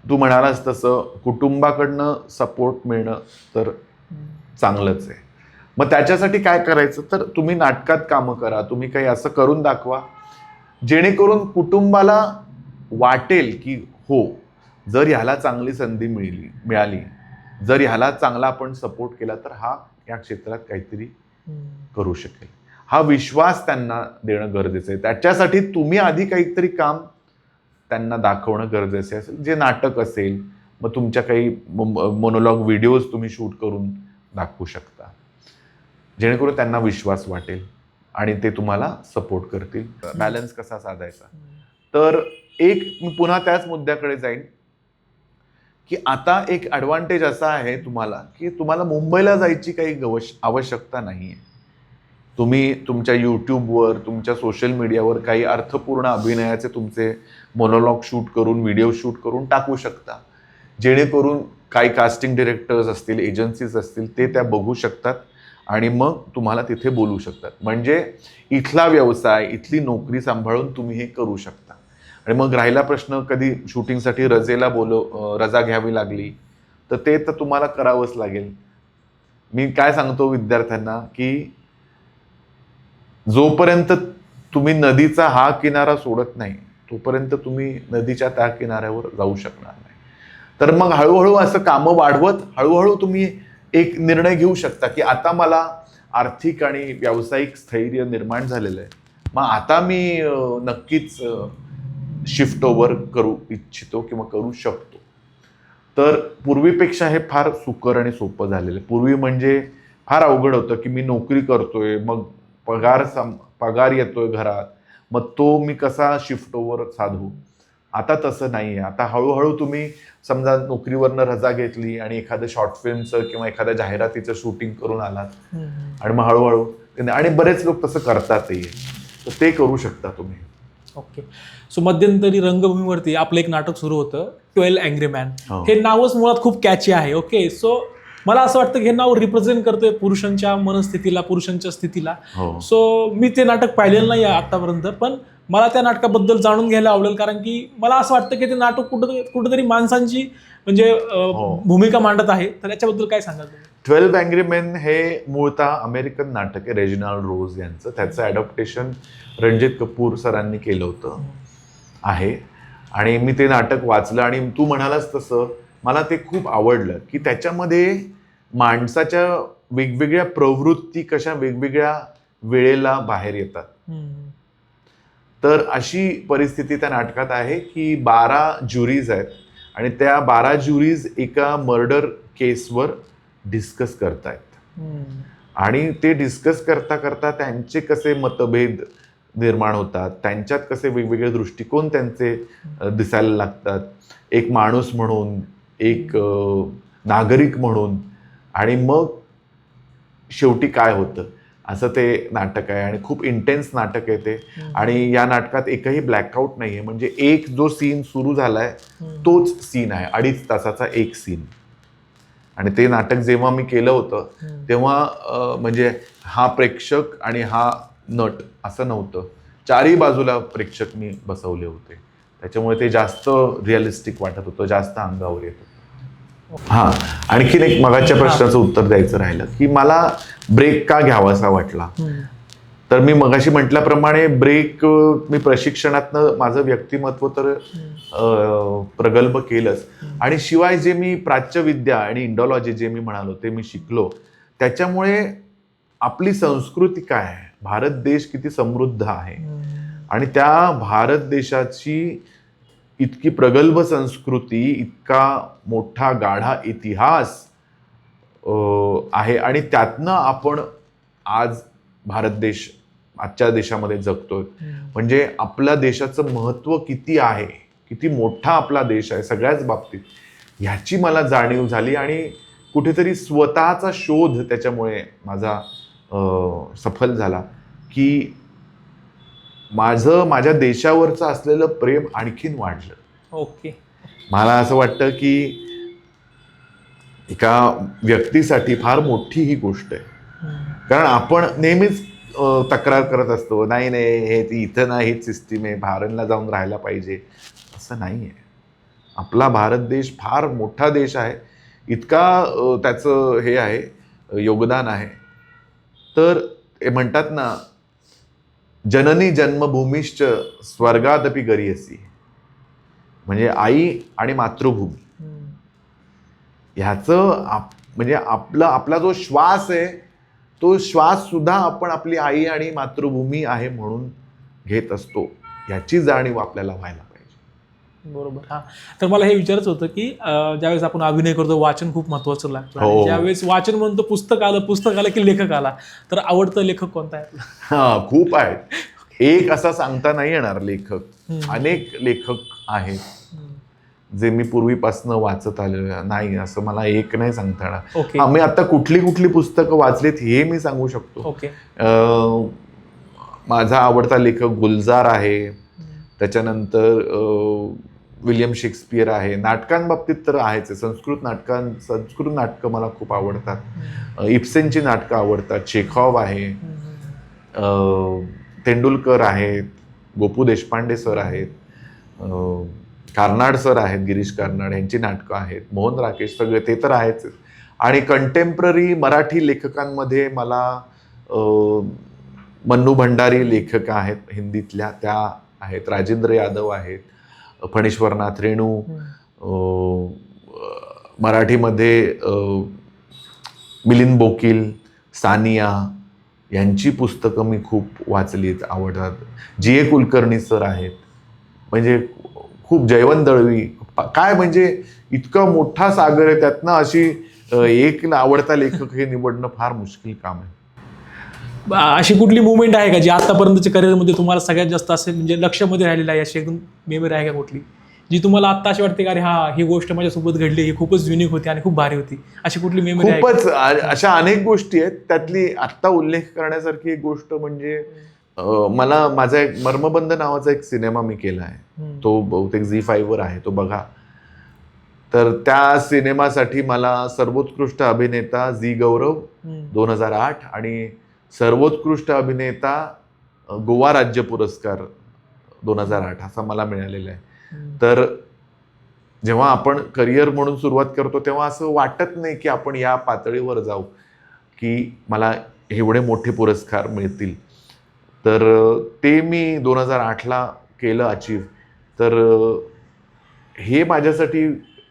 S1: तू म्हणालास तसं कुटुंबाकडनं सपोर्ट मिळणं तर चांगलंच आहे. मग त्याच्यासाठी काय करायचं, तर तुम्ही नाटकात कामं करा, तुम्ही काही असं करून दाखवा जेणेकरून कुटुंबाला वाटेल की हो, जर ह्याला चांगली संधी मिळाली, जर ह्याला चांगला आपण सपोर्ट केला तर हा या क्षेत्रात काहीतरी करू शकेल. हा विश्वास त्यांना देणं गरजेचं आहे. त्याच्यासाठी तुम्ही आधी काहीतरी काम त्यांना दाखवणं गरजेचं असेल. जे नाटक असेल, मग तुमच्या काही मोनोलॉग व्हिडिओज तुम्ही शूट करून दाखवू शकता, जेणेकरून त्यांना विश्वास वाटेल आणि ते तुम्हाला सपोर्ट करतील. बॅलन्स कसा साधायचा, तर एक मी पुन्हा त्याच मुद्द्याकडे जाईन की आता एक ॲडव्हान्टेज असा आहे तुम्हाला की तुम्हाला मुंबईला जायची काही आवश्यकता नाही आहे. तुम्ही तुमच्या यूट्यूबवर, तुमच्या सोशल मीडियावर काही अर्थपूर्ण अभिनयाचे तुमचे मोनोलॉग शूट करून, व्हिडिओ शूट करून टाकू शकता, जेणेकरून काही कास्टिंग डिरेक्टर्स असतील, एजन्सीज असतील, ते त्या बघू शकतात आणि मग तुम्हाला तिथे बोलू शकतात. म्हणजे इथला व्यवसाय, इथली नोकरी सांभाळून तुम्ही हे करू शकता. आणि मग राहिला प्रश्न, कधी शूटिंगसाठी रजा घ्यावी लागली तर ते तर तुम्हाला करावंच लागेल. मी काय सांगतो विद्यार्थ्यांना की जोपर्यंत तुम्ही नदीचा हा किनारा सोडत नाही, तोपर्यंत तुम्ही नदीच्या त्या किनाऱ्यावर जाऊ शकणार नाही. तर मग हळूहळू असं कामं वाढवत हळूहळू तुम्ही एक निर्णय घेऊ शकता की आता मला आर्थिक आणि व्यावसायिक स्थैर्य निर्माण झालेलं आहे, मग आता मी नक्कीच शिफ्ट ओव्हर करू इच्छितो किंवा करू शकतो. तर पूर्वीपेक्षा हे फार सुकर आणि सोपं झालेलं आहे. पूर्वी म्हणजे फार अवघड होतं की मी नोकरी करतोय, मग पगार येतोय घरात, मग तो मी कसा शिफ्ट ओव्हर साधू. आता तसं नाही आहे. आता हळूहळू तुम्ही समजा नोकरीवरनं रजा घेतली आणि एखादं शॉर्ट फिल्मचं किंवा एखाद्या जाहिरातीचं शूटिंग करून आलात आणि मग हळूहळू आणि बरेच लोक तसं करतातही, तर ते करू शकता तुम्ही.
S2: ओके. सो मध्यंतरी रंगभूमीवरती आपलं एक नाटक सुरू होतं 12 अँग्री मॅन.
S1: हो.
S2: हे नावच मुळात खूप कॅची आहे. ओके. सो मला असं वाटतं की हे नाव रिप्रेझेंट करतोय पुरुषांच्या मनस्थितीला, पुरुषांच्या स्थितीला.
S1: हो.
S2: सो मी ते नाटक पाहिलेलं नाही आतापर्यंत, पण मला त्या नाटकाबद्दल जाणून घ्यायला आवडेल, कारण की मला असं वाटतं की ते नाटक कुठेतरी माणसांची म्हणजे भूमिका मांडत आहे. तर याच्याबद्दल काय सांगाल तुम्ही?
S1: 12 अँग्री मेन हे मूळतः अमेरिकन नाटक आहे, रेजिनाल्ड रोज यांचं. त्याचं ॲडॉप्टेशन रणजित कपूर सरांनी केलं होतं आहे. आणि मी ते नाटक वाचलं आणि तू म्हणालास तसं मला ते खूप आवडलं की त्याच्यामध्ये माणसाच्या वेगवेगळ्या प्रवृत्ती कशा वेगवेगळ्या वेळेला बाहेर येतात. तर अशी परिस्थिती त्या नाटकात आहे की 12 ज्युरीज आहेत आणि त्या 12 ज्युरीज एका मर्डर केसवर डिस्कस करतायत. आणि ते डिस्कस करता करता त्यांचे कसे मतभेद निर्माण होतात, त्यांच्यात कसे वेगवेगळे दृष्टिकोन त्यांचे दिसायला लागतात, एक माणूस म्हणून, एक नागरिक म्हणून, आणि मग शेवटी काय होतं, असं ते नाटक आहे. आणि खूप इंटेन्स नाटक आहे ते. आणि या नाटकात एकही ब्लॅकआउट नाही आहे. म्हणजे एक जो सीन सुरू झालाय तोच सीन आहे, 2.5 तासाचा एक सीन. आणि ते नाटक जेव्हा मी केलं होतं तेव्हा म्हणजे हा प्रेक्षक आणि हा नट असं नव्हतं, चारही बाजूला प्रेक्षक मी बसवले होते. त्याच्यामुळे ते जास्त रिअलिस्टिक वाटत होतं, जास्त अंगावर येत होतं. हां, आणखीन एक मगाच्या प्रश्नाचं उत्तर द्यायचं राहिलं की मला ब्रेक का घ्यावासा वाटला. तर मी मगाशी म्हटल्याप्रमाणे ब्रेक मी प्रशिक्षणातनं माझं व्यक्तिमत्व तर प्रगल्भ केलंच. आणि शिवाय जे मी प्राच्यविद्या आणि इंडॉलॉजी जे मी म्हणालो ते मी शिकलो, त्याच्यामुळे आपली संस्कृती काय आहे, भारत देश किती समृद्ध आहे आणि त्या भारत देशाची इतकी प्रगल्भ संस्कृती, इतका मोठा गाढा इतिहास आहे आणि त्यातनं आपण आज भारत देश आजच्या देशामध्ये जगतोय. म्हणजे आपल्या देशाचं महत्त्व किती आहे, किती मोठा आपला देश आहे सगळ्याच बाबतीत, ह्याची मला जाणीव झाली. आणि कुठेतरी स्वतःचा शोध त्याच्यामुळे माझा सफल झाला की माझ्या देशावरचं असलेलं प्रेम आणखीन वाढलं.
S2: ओके.
S1: मला असं वाटतं की एका व्यक्तीसाठी फार मोठी ही गोष्ट आहे. कारण आपण नेहमीच तक्रार करत असतो, नाही हे इथं ना हीच सिस्टीम आहे, फॉरेनला जाऊन राहायला पाहिजे. असं नाही आहे. आपला भारत देश फार मोठा देश आहे, इतका त्याचं हे आहे, योगदान आहे. तर ते म्हणतात ना, जननी जन्मभूमीश्च स्वर्गादपि गरीयसी, म्हणजे आई आणि मातृभूमी ह्याचं म्हणजे आपला जो श्वास आहे तो श्वास सुद्धा आपण आपली आई आणि मातृभूमी आहे म्हणून घेत असतो, याची जाणीव आपल्याला व्हायला पाहिजे.
S2: बरोबर. हा, तर मला हे विचारायचं होतं की ज्यावेळेस आपण अभिनय करतो वाचन खूप महत्वाचं लागतं.
S1: हो.
S2: ज्यावेळेस वाचन म्हणतो पुस्तक आलं की लेखक आला, तर आवडतं लेखक कोणता आहे?
S1: हा, खूप आहेत. एक असा सांगता नाही येणार लेखक, अनेक लेखक आहेत जे मी पूर्वीपासून वाचत आलेलो नाही, असं मला एक नाही सांगता येणार.
S2: ओके.
S1: मी आता कुठली पुस्तकं वाचलीत हे मी सांगू शकतो.
S2: ओके.
S1: माझा आवडता लेखक गुलजार आहे, त्याच्यानंतर विलियम शेक्सपियर आहे. नाटकांबाबतीत तर आहेच, संस्कृत नाटकं मला खूप आवडतात. इब्सेनची नाटकं आवडतात. चेखॉव आहे, तेंडुलकर आहेत, गोपू देशपांडे सर आहेत, कार्नाड सर आहेत, गिरीश कार्नाड यांची नाटकं आहेत, मोहन राकेश, सगळे ते तर आहेच. आणि कंटेम्पररी मराठी लेखकांमध्ये मला मन्नू भंडारी लेखक आहेत हिंदीतल्या, त्या आहेत. राजेंद्र यादव आहेत, फणीश्वरनाथ रेणू. मराठीमध्ये मिलिंद बोकील, सानिया यांची पुस्तकं मी खूप वाचलीत, आवडतात. जी ए कुलकर्णी सर आहेत, म्हणजे खूप. जयवंत दळवी, काय म्हणजे इतका मोठा सागर आहे, त्यातनं अशी एक आवडता लेखक हे निवडणं फार मुश्किल काम आहे.
S2: अशी कुठली मुवमेंट आहे का जी आतापर्यंतच्या करिअरमध्ये तुम्हाला सगळ्यात जास्त असे म्हणजे लक्षामध्ये राहिलेलं आहे, अशी एकदम मेमरी आहे का कुठली? जी तुम्हाला आत्ता अशी वाटते का अरे हा ही गोष्ट माझ्यासोबत घडली, ही खूपच युनिक होती आणि खूप भारी होती, अशी कुठली मेमरी आहे?
S1: खूपच अशा अनेक गोष्टी आहेत. त्यातली आत्ता उल्लेख करण्यासारखी एक गोष्ट म्हणजे मला माझा एक मर्मबंध नावाचा एक सिनेमा मी केला आहे. तो बहुतेक झी5 वर आहे, तो बघा. तर त्या सिनेमासाठी मला सर्वोत्कृष्ट अभिनेता झी गौरव 2008 आणि सर्वोत्कृष्ट अभिनेता गोवा राज्य पुरस्कार 2008 असा मला मिळालेला आहे. तर जेव्हा आपण करिअर म्हणून सुरुवात करतो तेव्हा असं वाटत नाही की आपण या पातळीवर जाऊ की मला एवढे मोठे पुरस्कार मिळतील. तर ते मी 2008ला केलं अचीव. तर हे माझ्यासाठी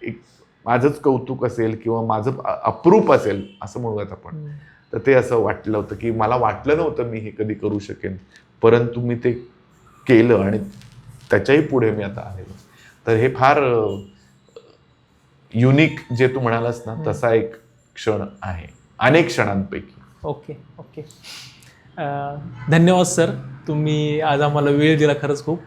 S1: एक माझंच कौतुक असेल किंवा माझं अप्रूप असेल असं म्हणूयात आपण. तर ते असं वाटलं होतं की मला वाटलं नव्हतं मी हे कधी करू शकेन, परंतु मी ते केलं आणि त्याच्याही पुढे मी आता आलेलो. तर हे फार युनिक जे तू म्हणालास ना तसा एक क्षण आहे अनेक क्षणांपैकी.
S2: Okay okay. धन्यवाद सर, तुम्ही आज आम्हाला वेळ दिला खरंच खूप.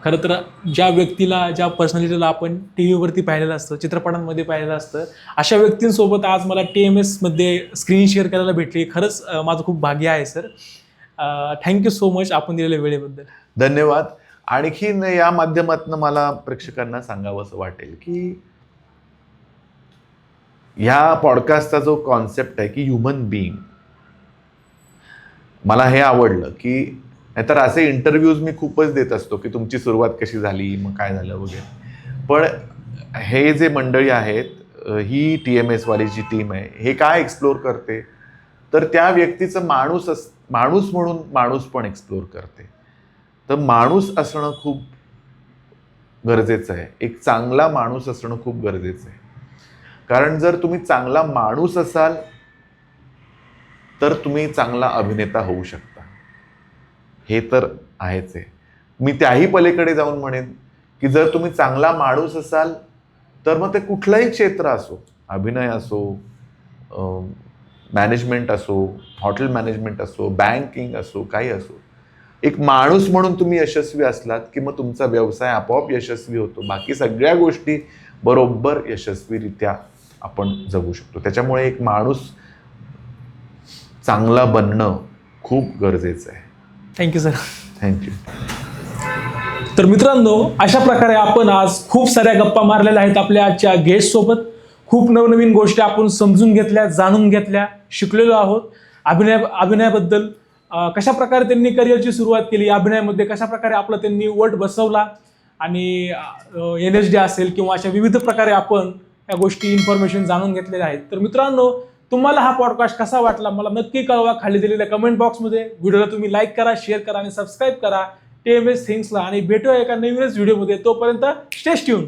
S2: खरं तर ज्या व्यक्तीला, ज्या पर्सनॅलिटीला आपण टी व्हीवरती पाहिलेलं असतं, चित्रपटांमध्ये पाहिलेलं असतं, अशा व्यक्तींसोबत आज मला TMS मध्ये स्क्रीन शेअर करायला भेटली. खरंच माझं खूप भाग्य आहे सर. थँक्यू सो मच आपण दिलेल्या वेळेबद्दल.
S1: धन्यवाद. आणखीन या माध्यमातून मला प्रेक्षकांना सांगावं असं वाटेल की ह्या पॉडकास्टचा जो कॉन्सेप्ट आहे की ह्युमन बिईंग, मला हे आवडलं की नाहीतर असे इंटरव्ह्यूज मी खूपच देत असतो की तुमची सुरुवात कशी झाली, मग काय झालं वगैरे. पण हे जे मंडळी आहेत, ही TMS वाली जी टीम आहे, हे काय एक्सप्लोर करते तर त्या व्यक्तीचं माणूस म्हणून माणूस पण एक्सप्लोर करते. तर माणूस असणं खूप गरजेचं आहे. एक चांगला माणूस असणं खूप गरजेचं आहे. कारण जर तुम्ही चांगला माणूस असाल तर तुम्ही चांगला अभिनेता होऊ शकता. हे तर आहेच आहे. मी त्याही पलीकडे जाऊन म्हणेन की जर तुम्ही चांगला माणूस असाल तर मग ते कुठलंही क्षेत्र असो, अभिनय असो, मॅनेजमेंट असो, हॉटेल मॅनेजमेंट असो, बँकिंग असो, काही असो, एक माणूस म्हणून तुम्ही यशस्वी असलात की मग तुमचा व्यवसाय आपोआप यशस्वी होतो. बाकी सगळ्या गोष्टी बरोबर यशस्वीरित्या आपण जगू शकतो. त्याच्यामुळे एक माणूस चांगला बनणं खूप गरजेचं आहे.
S2: Thank you sir.
S1: थँक्यू.
S2: तर मित्रांनो, अशा प्रकारे आपण आज खूप साऱ्या गप्पा मारलेल्या आहेत आपल्या आजच्या गेस्ट सोबत. खूप नवनवीन गोष्टी आपण समजून घेतल्या, जाणून घेतल्या, शिकलेलो आहोत. अभिनयाबद्दल कशा प्रकारे त्यांनी करिअरची सुरुवात केली, अभिनयामध्ये कशा प्रकारे आपला त्यांनी वट बसवला आणि NSD असेल किंवा अशा विविध प्रकारे आपण या गोष्टी इन्फॉर्मेशन जाणून घेतलेल्या आहेत. तर मित्रांनो, तुम्हाला हा पॉडकास्ट कसा वाटला मला नक्की कळवा खाली दिलेल्या कमेंट बॉक्समध्ये. व्हिडिओला तुम्ही लाईक करा, शेअर करा आणि सबस्क्राईब करा TMS थिंग्सला. आणि भेटूया एका नवीनच व्हिडिओमध्ये. तोपर्यंत स्टे ट्यून.